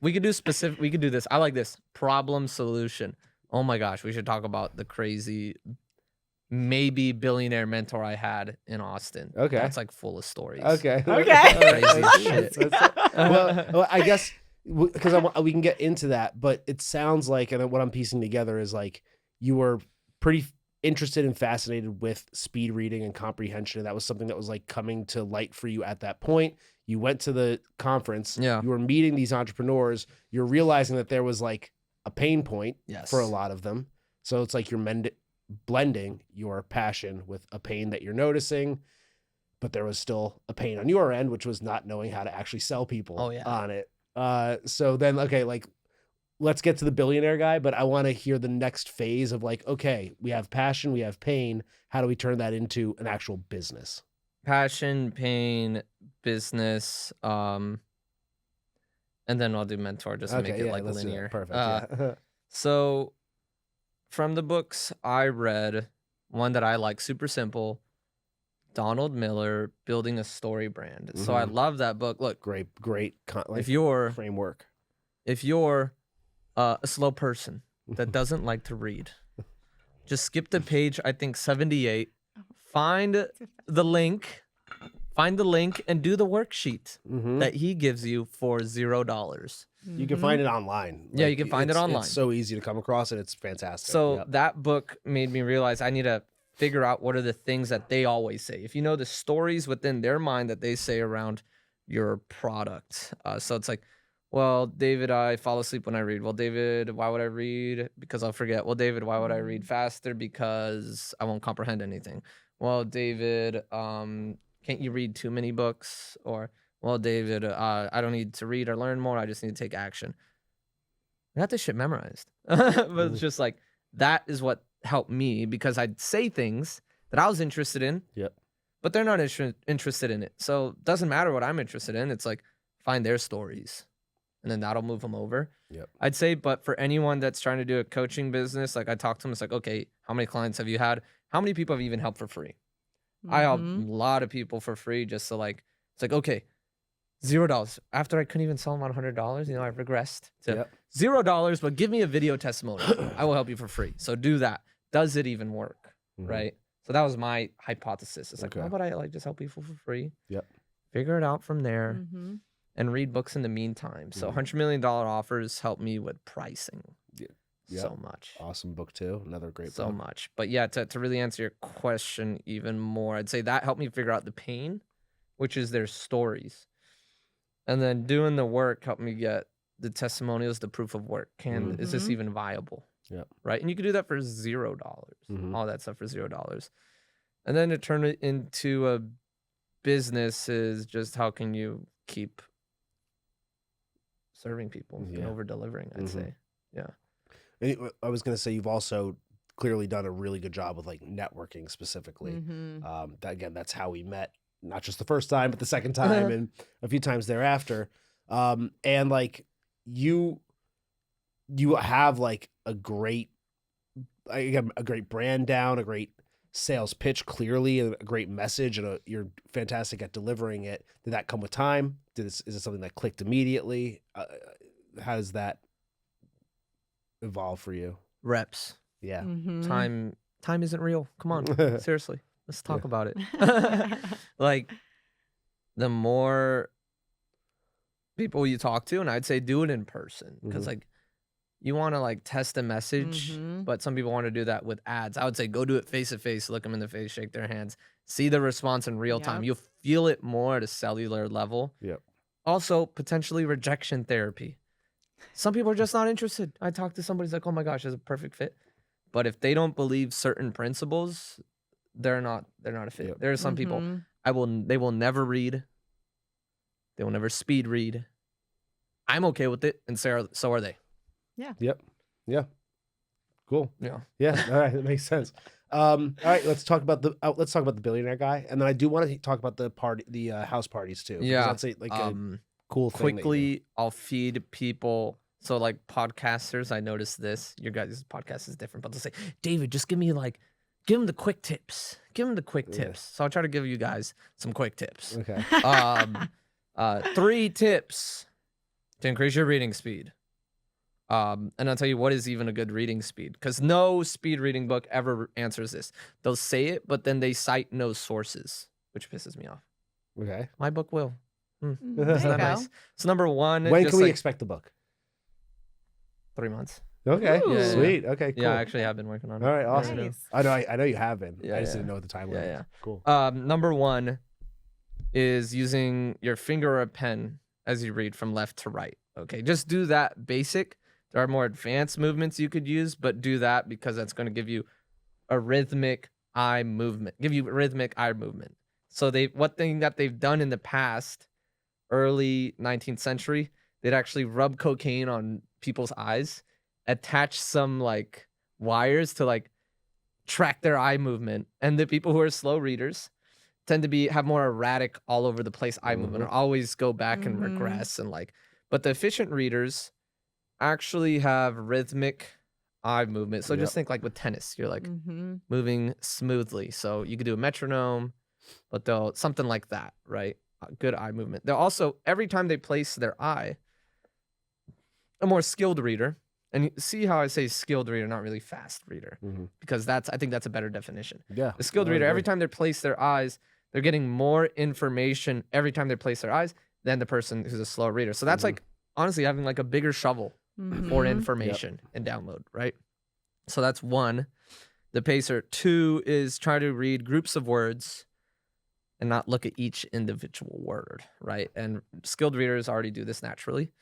We could do specific. We could do this. I like this problem solution. Oh my gosh, we should talk about the crazy, maybe billionaire mentor I had in Austin. Okay, that's like full of stories. Okay. Crazy shit. Well, I guess because we can get into that, but it sounds like, and what I'm piecing together is like you were pretty interested and fascinated with speed reading and comprehension. And that was something that was like coming to light for you at that point. You went to the conference. Yeah. You were meeting these entrepreneurs. You're realizing that there was like a pain point for a lot of them. So it's like you're blending your passion with a pain that you're noticing, but there was still a pain on your end, which was not knowing how to actually sell people on it. So then, okay, like let's get to the billionaire guy, but I want to hear the next phase of like, okay, we have passion, we have pain. How do we turn that into an actual business? Passion, pain, business, and then I'll do mentor just to make it like linear. Perfect. So from the books I read, one that I like, super simple, Donald Miller, Building a Story Brand. So I love that book. Look, great framework. If you're a slow person that doesn't like to read, just skip to page, I think 78. Find the link find the link and do the worksheet Mhm. that he gives you for $0. You can find it online. Yeah, you can find it online. It's so easy to come across, and it's fantastic. So Yep. that book made me realize I need to figure out what are the things that they always say. If you know the stories within their mind that they say around your product. So it's like, well, David, I fall asleep when I read. Well, David, why would I read? Because I'll forget. Well, David, why would I read faster? Because I won't comprehend anything. Well, David, can't you read too many books? Or, well, David, I don't need to read or learn more. I just need to take action. I got this shit memorized. But it's just like, that is what helped me because I'd say things that I was interested in. Yep. But they're not interested in it. So it doesn't matter what I'm interested in. It's like, find their stories. And then that'll move them over. Yep. I'd say, but for anyone that's trying to do a coaching business, like I talk to them, it's like, okay, how many clients have you had? How many people have you even helped for free? I help a lot of people for free just so like, it's like, okay, $0. After I couldn't even sell them on $100, you know, I regressed to $0, but give me a video testimonial. I will help you for free. So do that. Does it even work? Right? So that was my hypothesis. It's like, how about I like just help people for free? Yep. Figure it out from there and read books in the meantime. So $100 million offers helped me with pricing so much. Awesome book too. Another great book. So much. But yeah, to really answer your question even more, I'd say that helped me figure out the pain, which is their stories. And then doing the work helped me get the testimonials, the proof of work. Is this even viable? Yep. Right. And you can do that for $0. All that stuff for $0. And then to turn it into a business is just how can you keep serving people and over delivering, I'd say. Yeah. And I was going to say, you've also clearly done a really good job with like networking specifically. That's how we met, not just the first time, but the second time and a few times thereafter. And like you have like a great brand down, a great sales pitch clearly, a great message, and you're fantastic at delivering it. Did that come with time? Is it something that clicked immediately? How does that evolve for you? Reps. Yeah. Time isn't real. Come on. Seriously. Let's talk about it. Like the more people you talk to, and I'd say do it in person because like you want to like test a message, but some people want to do that with ads. I would say go do it face to face, look them in the face, shake their hands, see the response in real time. You'll feel it more at a cellular level. Yep. Also, potentially rejection therapy. Some people are just not interested. I talk to somebody who's like, oh my gosh, it's a perfect fit. But if they don't believe certain principles, they're not a fit. Yep. There are some people they will never read. They will never speed read. I'm okay with it, and so are they. Yeah. Yep. Yeah. Cool. Yeah. Yeah. All right. That makes sense. All right. Let's talk about the billionaire guy, and then I do want to talk about the house parties too. Yeah. That's a cool thing. Quickly, I'll feed people. So like podcasters, I noticed this. Your guys' podcast is different, but they'll say, David, just give them the quick tips. Give them the quick tips. So I'll try to give you guys some quick tips. Okay. 3 tips to increase your reading speed. And I'll tell you what is even a good reading speed, because no speed reading book ever answers this. They'll say it, but then they cite no sources, which pisses me off. Okay. My book will. There Isn't you that go. nice? So number 1, When just can we like expect the book? 3 months. Okay. Ooh. Sweet. Okay. Cool. Yeah, I actually have been working on it. All right. Awesome. Nice. I know you have been. Yeah, I just yeah. didn't know what the timeline. Yeah, was. Cool. Number 1 is using your finger or a pen as you read from left to right. Okay, just do that basic. There are more advanced movements you could use, but do that because that's going to give you a rhythmic eye movement. So what thing that they've done in the past, early 19th century, they'd actually rub cocaine on people's eyes, attach some like wires to like track their eye movement, and the people who are slow readers tend to have more erratic, all over the place eye movement, or always go back and regress, and like. But the efficient readers actually have rhythmic eye movement. So just think like with tennis, you're like moving smoothly. So you could do a metronome, but something like that, right? Good eye movement. They'll also, every time they place their eye, a more skilled reader, and you see how I say skilled reader, not really fast reader, because I think that's a better definition. Yeah. The skilled reader, every time they place their eyes, they're getting more information every time they place their eyes than the person who's a slow reader. So that's like honestly having like a bigger shovel for information and download, right? So that's one, the pacer. Two is try to read groups of words and not look at each individual word, right? And skilled readers already do this naturally.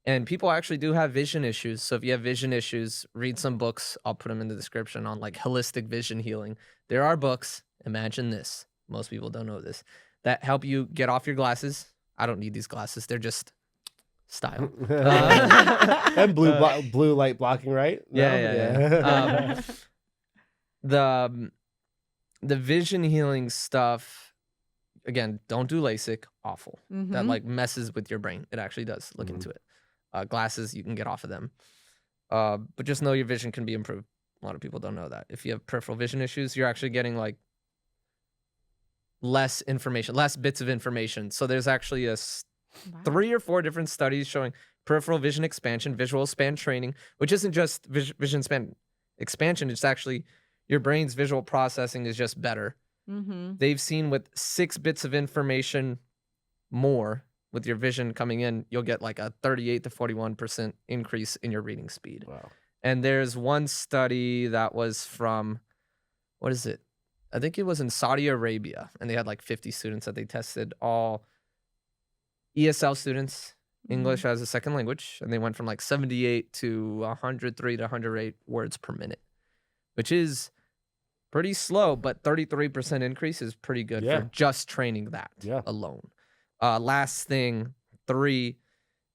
And people actually do have vision issues. So if you have vision issues, read some books. I'll put them in the description on like holistic vision healing. There are books, imagine this, most people don't know this, that help you get off your glasses. I don't need these glasses. They're just style. And blue light blocking, right? No? Yeah. The vision healing stuff, again, don't do LASIK. Awful. That like messes with your brain. It actually does. Look into it. Glasses, you can get off of them. But just know your vision can be improved. A lot of people don't know that. If you have peripheral vision issues, you're actually getting like less information, less bits of information. So there's actually 3 or 4 different studies showing peripheral vision expansion, visual span training, which isn't just vision span expansion. It's actually your brain's visual processing is just better. They've seen with 6 bits of information more with your vision coming in, you'll get like a 38 to 41% increase in your reading speed. Wow. And there's one study that was from, what is it? I think it was in Saudi Arabia, and they had like 50 students that they tested, all ESL students, English as a second language, and they went from like 78 to 103 to 108 words per minute, which is pretty slow, but 33% increase is pretty good for just training that alone. Last thing, 3,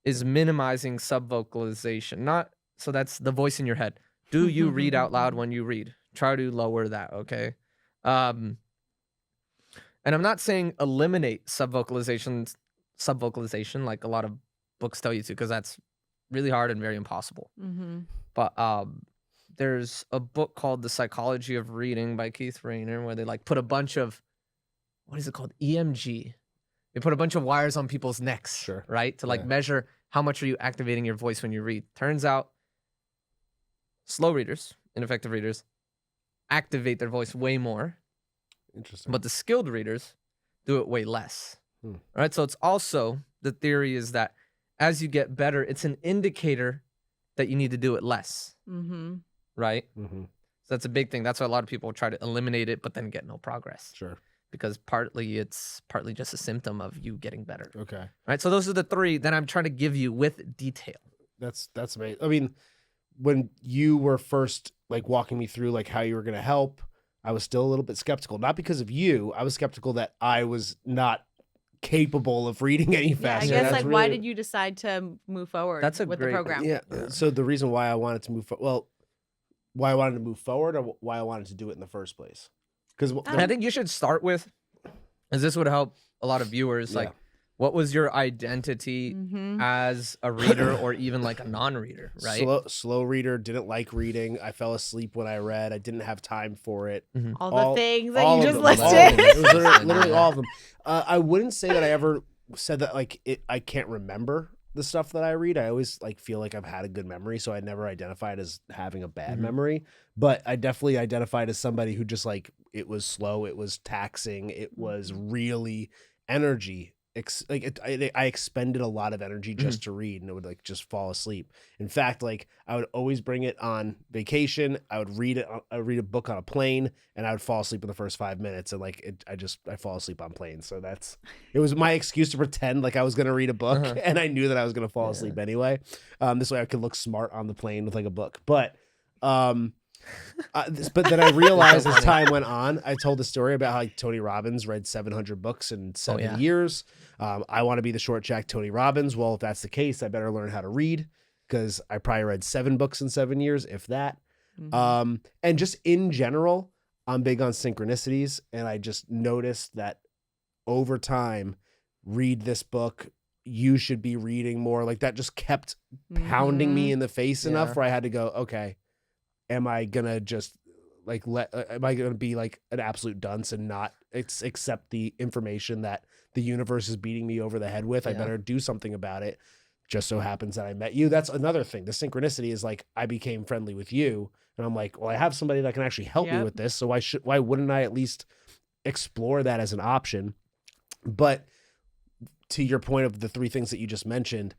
is minimizing subvocalization. So that's the voice in your head. Do you read out loud when you read? Try to lower that, okay? And I'm not saying eliminate subvocalization like a lot of books tell you to, because that's really hard and very impossible. But there's a book called The Psychology of Reading by Keith Rayner, where they like put a bunch of, what is it called? EMG. They put a bunch of wires on people's necks, right? To like measure how much are you activating your voice when you read. Turns out slow readers, ineffective readers, activate their voice way more. Interesting. But the skilled readers do it way less. Right? So it's also, the theory is that as you get better, it's an indicator that you need to do it less. Right? So that's a big thing. That's why a lot of people try to eliminate it, but then get no progress. Because it's partly just a symptom of you getting better. Okay. Right? So those are the 3 that I'm trying to give you with detail. That's amazing. I mean, when you were first like walking me through like how you were going to help, I was still a little bit skeptical. Not because of you. I was skeptical that I was not capable of reading any faster. I guess like why did you decide to move forward with the program? Yeah. So the reason why I wanted to move why I wanted to move forward, or why I wanted to do it in the first place? Because I think you should start with, as this would help a lot of viewers, like, what was your identity as a reader or even like a non-reader, right? Slow reader, didn't like reading. I fell asleep when I read. I didn't have time for it. All the things that you just listed. It was literally all of them. I wouldn't say that I ever said that like I can't remember the stuff that I read. I always like feel like I've had a good memory, so I never identified as having a bad memory. But I definitely identified as somebody who just like, it was slow, it was taxing, it was really energy. I expended a lot of energy just to read, and it would like just fall asleep. In fact, like I would always bring it on vacation. I would read it. I would read a book on a plane, and I would fall asleep in the first 5 minutes. And like I fall asleep on planes. So it was my excuse to pretend like I was gonna read a book, and I knew that I was gonna fall asleep anyway. This way I could look smart on the plane with like a book. But but then I realized as time went on, I told the story about how Tony Robbins read 700 books in 7 years. I want to be the short jack Tony Robbins. Well, if that's the case, I better learn how to read, because I probably read 7 books in 7 years, if that. And just in general, I'm big on synchronicities, and I just noticed that over time, read this book, you should be reading more. Like that just kept pounding me in the face enough where I had to go, okay, am I gonna just like am I gonna be like an absolute dunce and not accept the information that the universe is beating me over the head with? I better do something about it. Just so happens that I met you. That's another thing. The synchronicity is like, I became friendly with you, and I'm like, well, I have somebody that can actually help me with this. So why wouldn't I at least explore that as an option. But to your point of the 3 things that you just mentioned,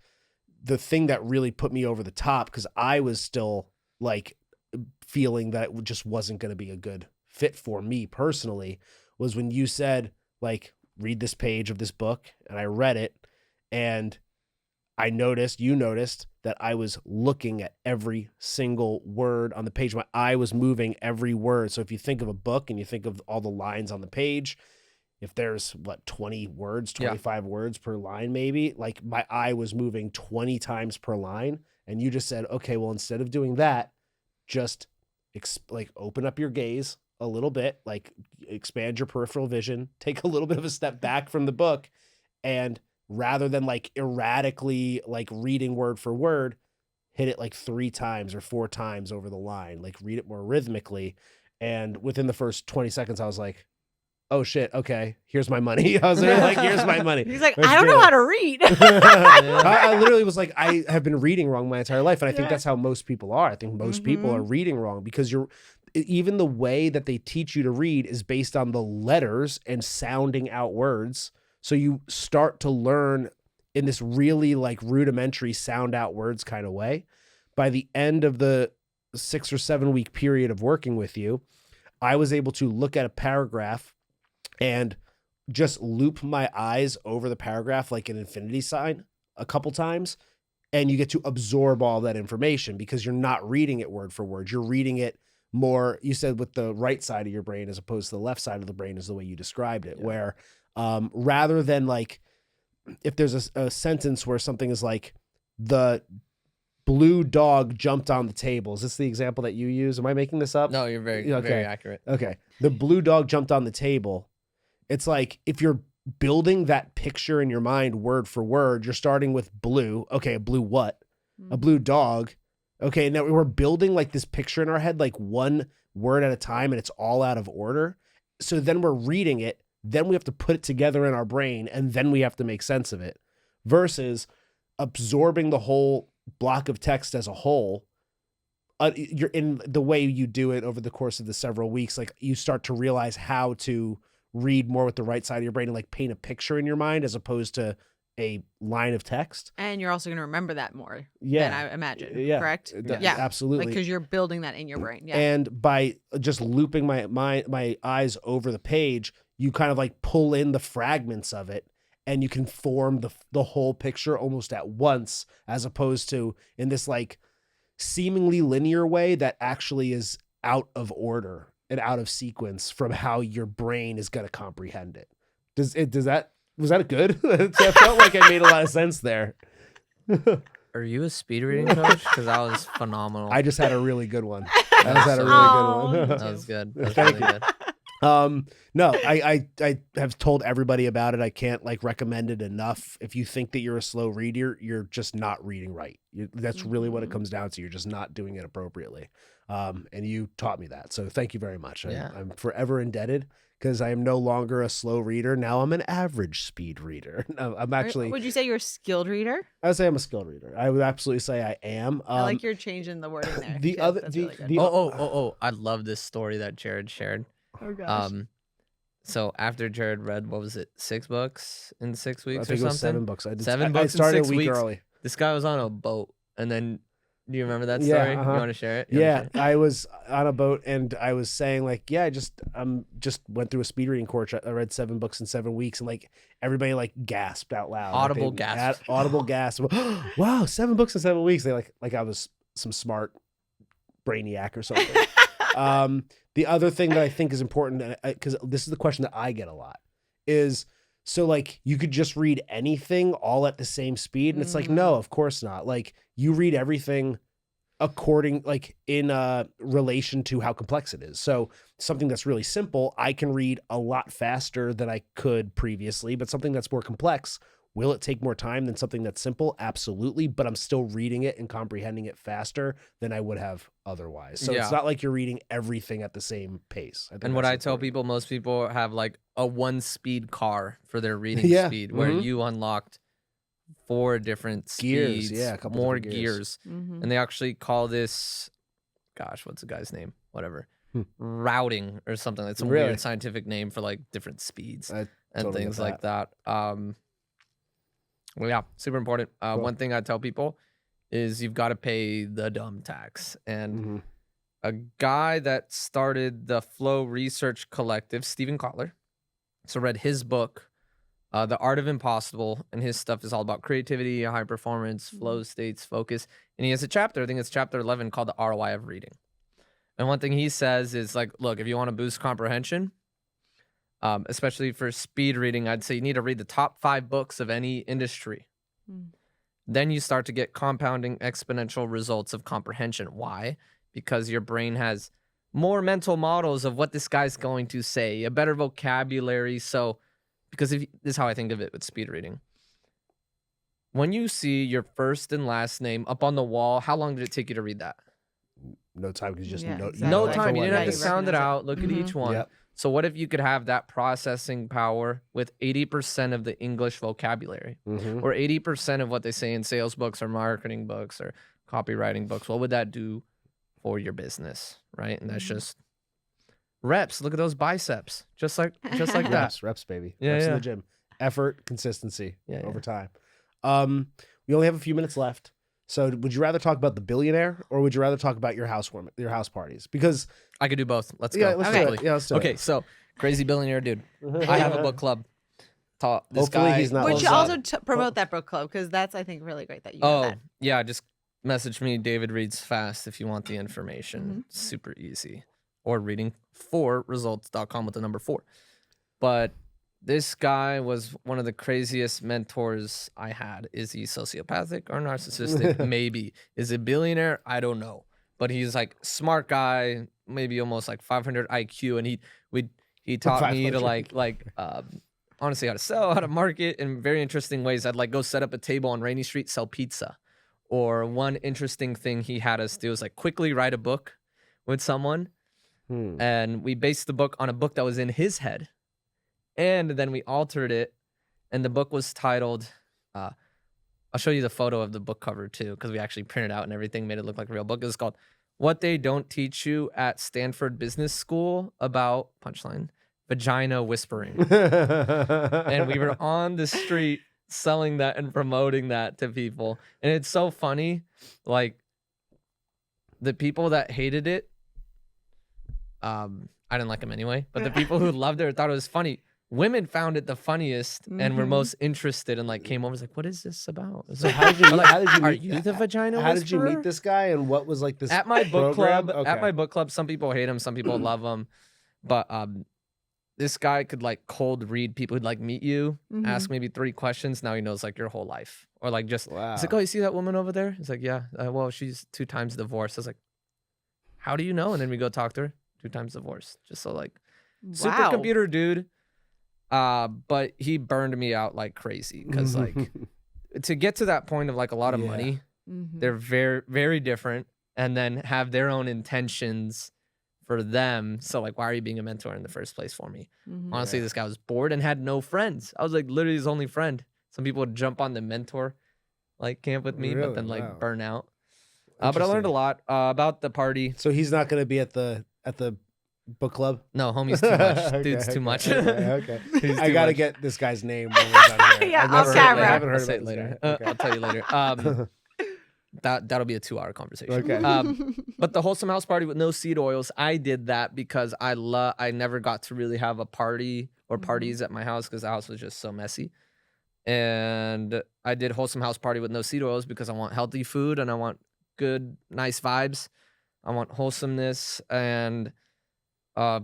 the thing that really put me over the top, because I was still like feeling that it just wasn't going to be a good fit for me personally, was when you said, like, read this page of this book, and I read it, and you noticed that I was looking at every single word on the page. My eye was moving every word. So if you think of a book and you think of all the lines on the page, if there's 20 words, 25 words per line, maybe, like my eye was moving 20 times per line. And you just said, okay, well, instead of doing that, just like open up your gaze a little bit, like expand your peripheral vision, take a little bit of a step back from the book, and rather than like erratically like reading word for word, hit it like 3 times or 4 times over the line, like read it more rhythmically. And within the first 20 seconds, I was like, oh shit, okay, here's my money. I was like, here's my money. He's like, I don't know how to read. I literally was like, I have been reading wrong my entire life. And I think that's how most people are. I think most people are reading wrong, because even the way that they teach you to read is based on the letters and sounding out words. So you start to learn in this really like rudimentary sound out words kind of way. By the end of the 6 or 7 week period of working with you, I was able to look at a paragraph and just loop my eyes over the paragraph like an infinity sign a couple times. And you get to absorb all that information because you're not reading it word for word. You're reading it more, you said, with the right side of your brain as opposed to the left side of the brain, is the way you described it, where rather than like, if there's a sentence where something is like, the blue dog jumped on the table. Is this the example that you use? Am I making this up? No, you're very accurate. Okay. The blue dog jumped on the table. It's like, if you're building that picture in your mind word for word, you're starting with blue. Okay, a blue what? A blue dog. Okay, now we're building like this picture in our head, like one word at a time, and it's all out of order. So then we're reading it, then we have to put it together in our brain, and then we have to make sense of it, versus absorbing the whole block of text as a whole. You're in the way you do it over the course of the several weeks, like you start to realize how to read more with the right side of your brain and like paint a picture in your mind as opposed to a line of text. And you're also going to remember that more than I imagine, correct? Yeah, absolutely. Because you're building that in your brain. Yeah. And by just looping my eyes over the page, you kind of like pull in the fragments of it, and you can form the whole picture almost at once, as opposed to in this like seemingly linear way that actually is out of order and out of sequence from how your brain is going to comprehend it. Was that good? I felt like I made a lot of sense there. Are you a speed reading coach? Because that was phenomenal. I just had a really good one. That was good. That was really good. No, I have told everybody about it. I can't like recommend it enough. If you think that you're a slow reader, you're just not reading right. That's really what it comes down to. You're just not doing it appropriately. And you taught me that. So thank you very much. I'm forever indebted, because I am no longer a slow reader. Now I'm an average speed reader. I'm actually. Would you say you're a skilled reader? I would say I'm a skilled reader. I would absolutely say I am. I like you're changing the wording there. I love this story that Jared shared. Oh gosh. So after Jared read, what was it, 6 books in 6 weeks I think or it was something? 7 books. I in started 6 a week weeks. early. This guy was on a boat, and then, do you remember that story? You want to share it? Yeah, I was on a boat, and I was saying like, I just went through a speed reading course. I read 7 books in 7 weeks, and like everybody like gasped out loud. Audible gasp. Audible gasp. Wow, 7 books in 7 weeks. They like I was some smart brainiac or something. The other thing that I think is important, because this is the question that I get a lot, is so like you could just read anything all at the same speed, and it's like, no, of course not. Like you read everything according, like in relation to how complex it is. So something that's really simple, I can read a lot faster than I could previously, but something that's more complex, will it take more time than something that's simple? Absolutely. But I'm still reading it and comprehending it faster than I would have otherwise. So it's not like you're reading everything at the same pace. And what I tell people, most people have like a 1-speed car for their reading speed, where you unlocked 4 different speeds, a couple more gears. And they actually call this, gosh, what's the guy's name? Whatever. routing or something. It's some Really? weird scientific name for like different speeds I and totally things get like that. Well, yeah, super important. Cool. One thing I tell people is you've got to pay the dumb tax. And a guy that started the Flow Research Collective, Stephen Kotler, so read his book, The Art of Impossible, and his stuff is all about creativity, high performance, flow states, focus. And he has a chapter, I think it's chapter 11, called The ROI of Reading. And one thing he says is like, look, if you want to boost comprehension, especially for speed reading, I'd say you need to read the top 5 books of any industry. Then you start to get compounding exponential results of comprehension. Why? Because your brain has more mental models of what this guy's going to say, a better vocabulary. So, because this is how I think of it with speed reading. When you see your first and last name up on the wall, how long did it take you to read that? No time, because you just Yeah, know. exactly. No Like time. You what didn't have you to sound it recognize it. out. Look at each one. Yep. So what if you could have that processing power with 80% of the English vocabulary, or 80% of what they say in sales books or marketing books or copywriting books? What would that do for your business, right? And that's just reps. Look at those biceps, just like that. Reps, baby. Yeah, Reps in yeah. the gym. Effort, consistency over Yeah. time. We only have a few minutes left. So would you rather talk about the billionaire, or would you rather talk about your house parties? Because I could do both. Let's yeah, go. let's quickly. do it. Yeah, let's do Okay, it. so crazy billionaire dude. I have a book club. This Hopefully guy he's not Would Well, you so- also promote that book club? Because that's, I think, really great that you have that. Yeah, just message me, David Reads Fast, if you want the information. Super easy. Or reading4results.com with the number 4. But this guy was one of the craziest mentors I had. Is he sociopathic or narcissistic? Maybe. Is he a billionaire? I don't know. But he's like smart guy, maybe almost like 500 IQ, and he taught me to 500. honestly how to sell, how to market in very interesting ways. I'd like go set up a table on Rainy Street, sell pizza. Or one interesting thing he had us do is like quickly write a book with someone, and we based the book on a book that was in his head. And then we altered it, and the book was titled, I'll show you the photo of the book cover too, because we actually printed it out and everything, made it look like a real book. It was called What They Don't Teach You at Stanford Business School About, punchline, Vagina Whispering. And we were on the street selling that and promoting that to people. And it's so funny, like the people that hated it, I didn't like them anyway, but the people who loved it or thought it was funny, women found it the funniest and were most interested and like came over, was like, what is this about? So how did you Are meet, you the vagina how did you whisperer? meet this guy, and what was like this At my book program? club? Okay. At my book club, some people hate him, some people love him, but this guy could like cold read people who'd like meet you, ask maybe 3 questions. Now he knows like your whole life, or like just Wow. he's like, oh, you see that woman over there? He's like, yeah. Well, she's 2 times divorced. I was like, how do you know? And then we go talk to her. 2 times divorced. Just so like supercomputer dude. But he burned me out like crazy because like to get to that point of like a lot of money, they're very, very different, and then have their own intentions for them. So like, why are you being a mentor in the first place for me? Honestly, this guy was bored and had no friends. I was like literally his only friend. Some people would jump on the mentor like camp with me, but then like burn out. But I learned a lot about the party. So he's not going to be at the book club? No, homie's too much. Dude's too much. Okay. He's I too got to much. get this guy's name when we're done here. Yeah, I've off never camera. I haven't I'll heard say about it this later. guy. Okay. I'll tell you later. That'll be a 2-hour conversation. Okay. But the wholesome house party with no seed oils, I did that because I never got to really have a party or parties at my house because the house was just so messy. And I did wholesome house party with no seed oils because I want healthy food and I want good, nice vibes. I want wholesomeness. And I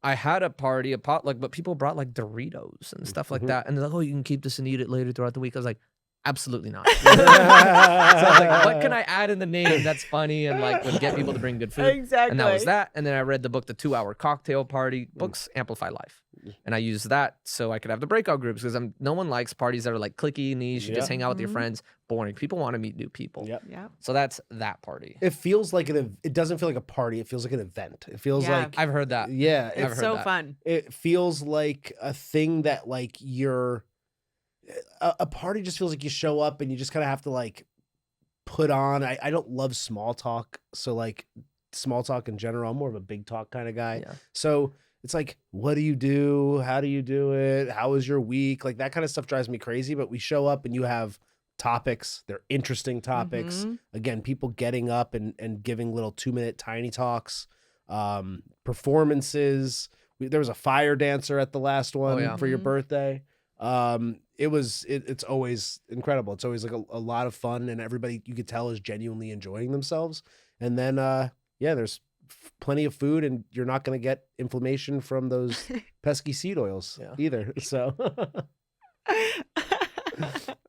had a party, a potluck, but people brought like Doritos and stuff like that. And they're like, oh, you can keep this and eat it later throughout the week. I was like, absolutely not. So I was like, what can I add in the name that's funny and like would get people to bring good food? Exactly. And that was that. And then I read the book, The 2-Hour Cocktail Party. Books amplify life. And I used that so I could have the breakout groups because no one likes parties that are like cliquey, niche. You just hang out with your friends. Boring. People want to meet new people. Yep. Yeah. So that's that party. It feels like it doesn't feel like a party. It feels like an event. It feels Yeah. like, I've heard that. yeah, I've It's heard so that. fun. it feels like a thing that like a party just feels like you show up and you just kind of have to like put on. I don't love small talk. So like small talk in general. I'm more of a big talk kind of guy. Yeah. So it's like, what do you do? How do you do it? How was your week? Like that kind of stuff drives me crazy. But we show up and you have topics. They're interesting topics. Again, people getting up and giving little 2-minute tiny talks, performances. There was a fire dancer at the last one for your birthday. It's always incredible. It's always like a lot of fun, and everybody you could tell is genuinely enjoying themselves. And then, there's plenty of food, and you're not going to get inflammation from those pesky seed oils either. So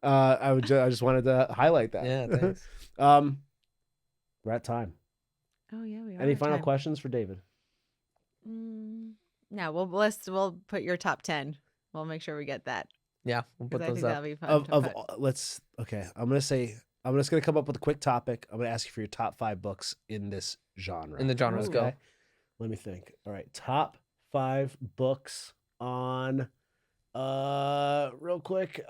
I just wanted to highlight that. Yeah, thanks. We're at time. Oh yeah, we are. Any at final time. questions for David? No, we'll put your top 10. We'll make sure we get that. Yeah, we'll put I those think up. that'll be fun. I'm just gonna come up with a quick topic. I'm gonna ask you for your top 5 books in this genre. In the genres, go. Let me think. All right, top 5 books on. Real quick.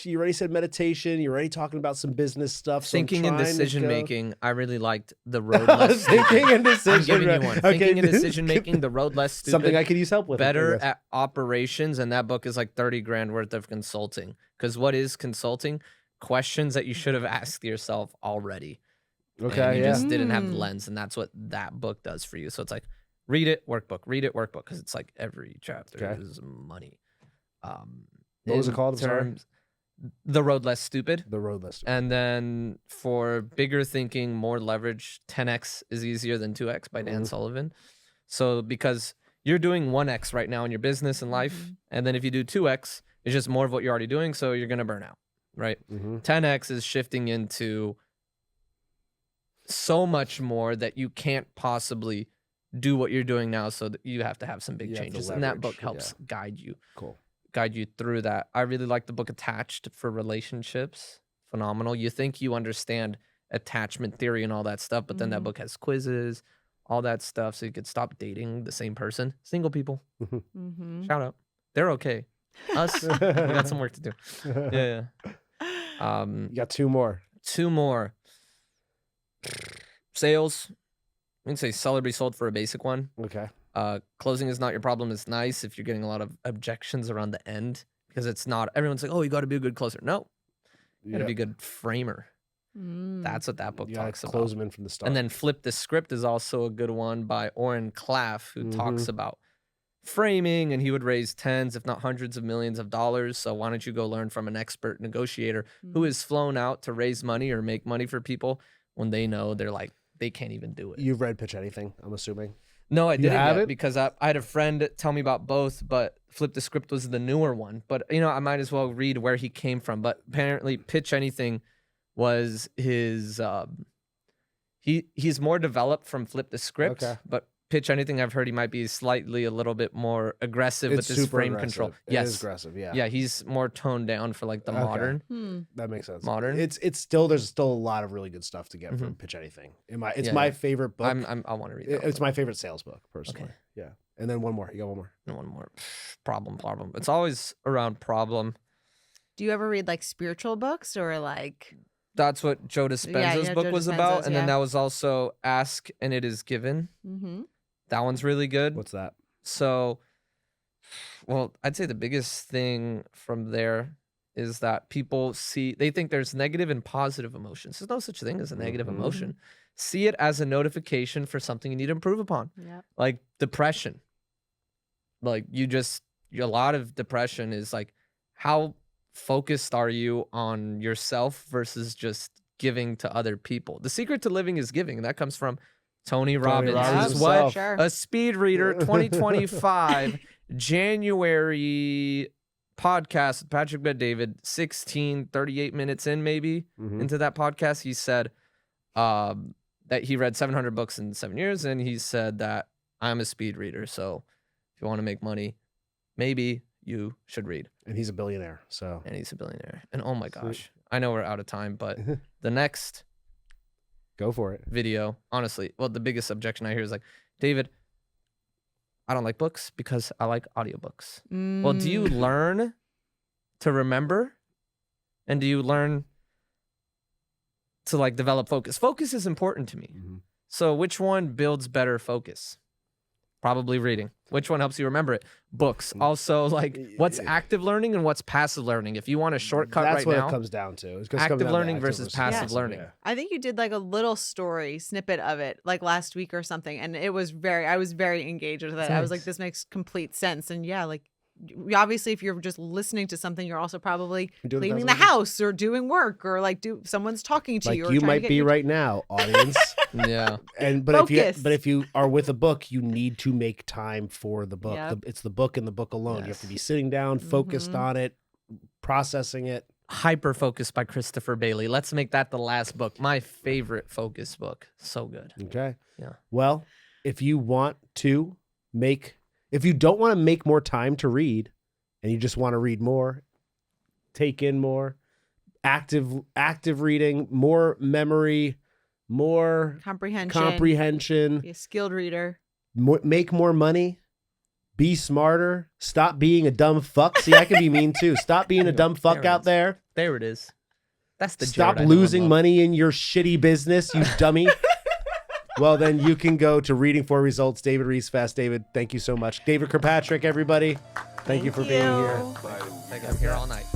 You already said meditation. You're already talking about some business stuff. So Thinking and decision making. I really liked The Road Less Thinking Stupid. and decision. I'm giving you one. Okay. Thinking and decision making. The Road Less Stupid. Something I could use help with. Better at operations, and that book is like 30 grand worth of consulting. Because what is consulting? Questions that you should have asked yourself already. Okay, and you yeah. just didn't have the lens, and that's what that book does for you. So it's like, read it, workbook, because it's like every chapter is money. What was it called? I'm sorry. The Road Less Stupid. The Road Less Stupid. And then for bigger thinking, more leverage, 10x is easier than 2x by Dan Sullivan. So because you're doing 1x right now in your business and life, and then if you do 2x, it's just more of what you're already doing, so you're gonna burn out, right? 10x is shifting into so much more that you can't possibly do what you're doing now, so that you have to have some big changes. And that book helps guide you. Guide you through that. I really like the book Attached for relationships. Phenomenal. You think you understand attachment theory and all that stuff, but then that book has quizzes, all that stuff, so you could stop dating the same person. Single people. Shout out. They're okay. Us, we got some work to do. Yeah. You got 2 more. 2 more. Sales. I can say sell or be sold for a basic one. Okay. Closing is not your problem. It's nice if you're getting a lot of objections around the end, because it's not, everyone's like, oh, you got to be a good closer. No, you got to be a good framer. That's what that book talks about. Close them in from the start. And then Flip the Script is also a good one by Oren Klaff, who talks about framing, and he would raise tens, if not hundreds of millions of dollars. So why don't you go learn from an expert negotiator who is flown out to raise money or make money for people when they know they're like, they can't even do it. You've read Pitch Anything, I'm assuming. No, I didn't have yet it? because I had a friend tell me about both, but Flip the Script was the newer one. But, I might as well read where he came from. But apparently Pitch Anything was his, he's more developed from Flip the Script. Okay. But Pitch Anything, I've heard he might be slightly a little bit more aggressive with his frame control. It is aggressive, yeah. Yeah, he's more toned down for like the modern. That makes sense. Modern. There's still a lot of really good stuff to get from Pitch Anything. It's my favorite book. I want to read that. It's my favorite sales book, personally. Okay. Yeah. And then one more. You got one more. And one more. Problem. It's always around problem. Do you ever read like spiritual books or like? That's what Joe Dispenza's book Joe was Dispenza's, about. And then that was also Ask and It Is Given. That one's really good. What's that? So, well, I'd say the biggest thing from there is that people they think there's negative and positive emotions. There's no such thing as a negative emotion. See it as a notification for something you need to improve upon. Yep. Like depression. Like a lot of depression is like, how focused are you on yourself versus just giving to other people? The secret to living is giving, and that comes from Tony Robbins. Robbins Is what himself. Sure. a speed reader 2025 January podcast with Patrick Bet David, 38 minutes in maybe into that podcast, he said that he read 700 books in 7 years, and he said that I'm a speed reader, so if you want to make money, maybe you should read. And he's a billionaire, so. And he's a billionaire. And oh my gosh, I know we're out of time, but the next Go for it. video, honestly, well, the biggest objection I hear is like, David, I don't like books because I like audiobooks. Well, do you learn to remember? And do you learn to like develop focus? Focus is important to me. So which one builds better focus? Probably reading. Which one helps you remember it? Books. Also, like, what's active learning and what's passive learning? If you want a shortcut That's right what now, it comes down to. It's just active coming down to learning versus passive learning. Yeah. I think you did like a little story snippet of it like last week or something, and I was very engaged with it. I was like, this makes complete sense. And yeah, like obviously if you're just listening to something, you're also probably Doing cleaning the thousands of- house or doing work or like someone's talking to Like you. Or you trying to might get be your- right now, audience. Yeah. But Focus. if you are with a book, you need to make time for the book. Yep. It's the book and the book alone. You have to be sitting down, focused Mhm. on it, processing it. Hyper Focus by Christopher Bailey. Let's make that the last book. My favorite focus book. So good. Okay. Yeah. Well, if you don't want to make more time to read and you just want to read more, take in more, active reading, more memory, more comprehension, Be a skilled reader. make more money, be smarter, stop being a dumb fuck. See, I can be mean too. Stop being a dumb fuck out there. There it is. That's the Stop Jared I know and losing love. money in your shitty business, you dummy. Well, then you can go to Reading for Results, David Reese Fast. David, thank you so much. David Kirkpatrick, everybody. Thank you for being here. I'm here all night.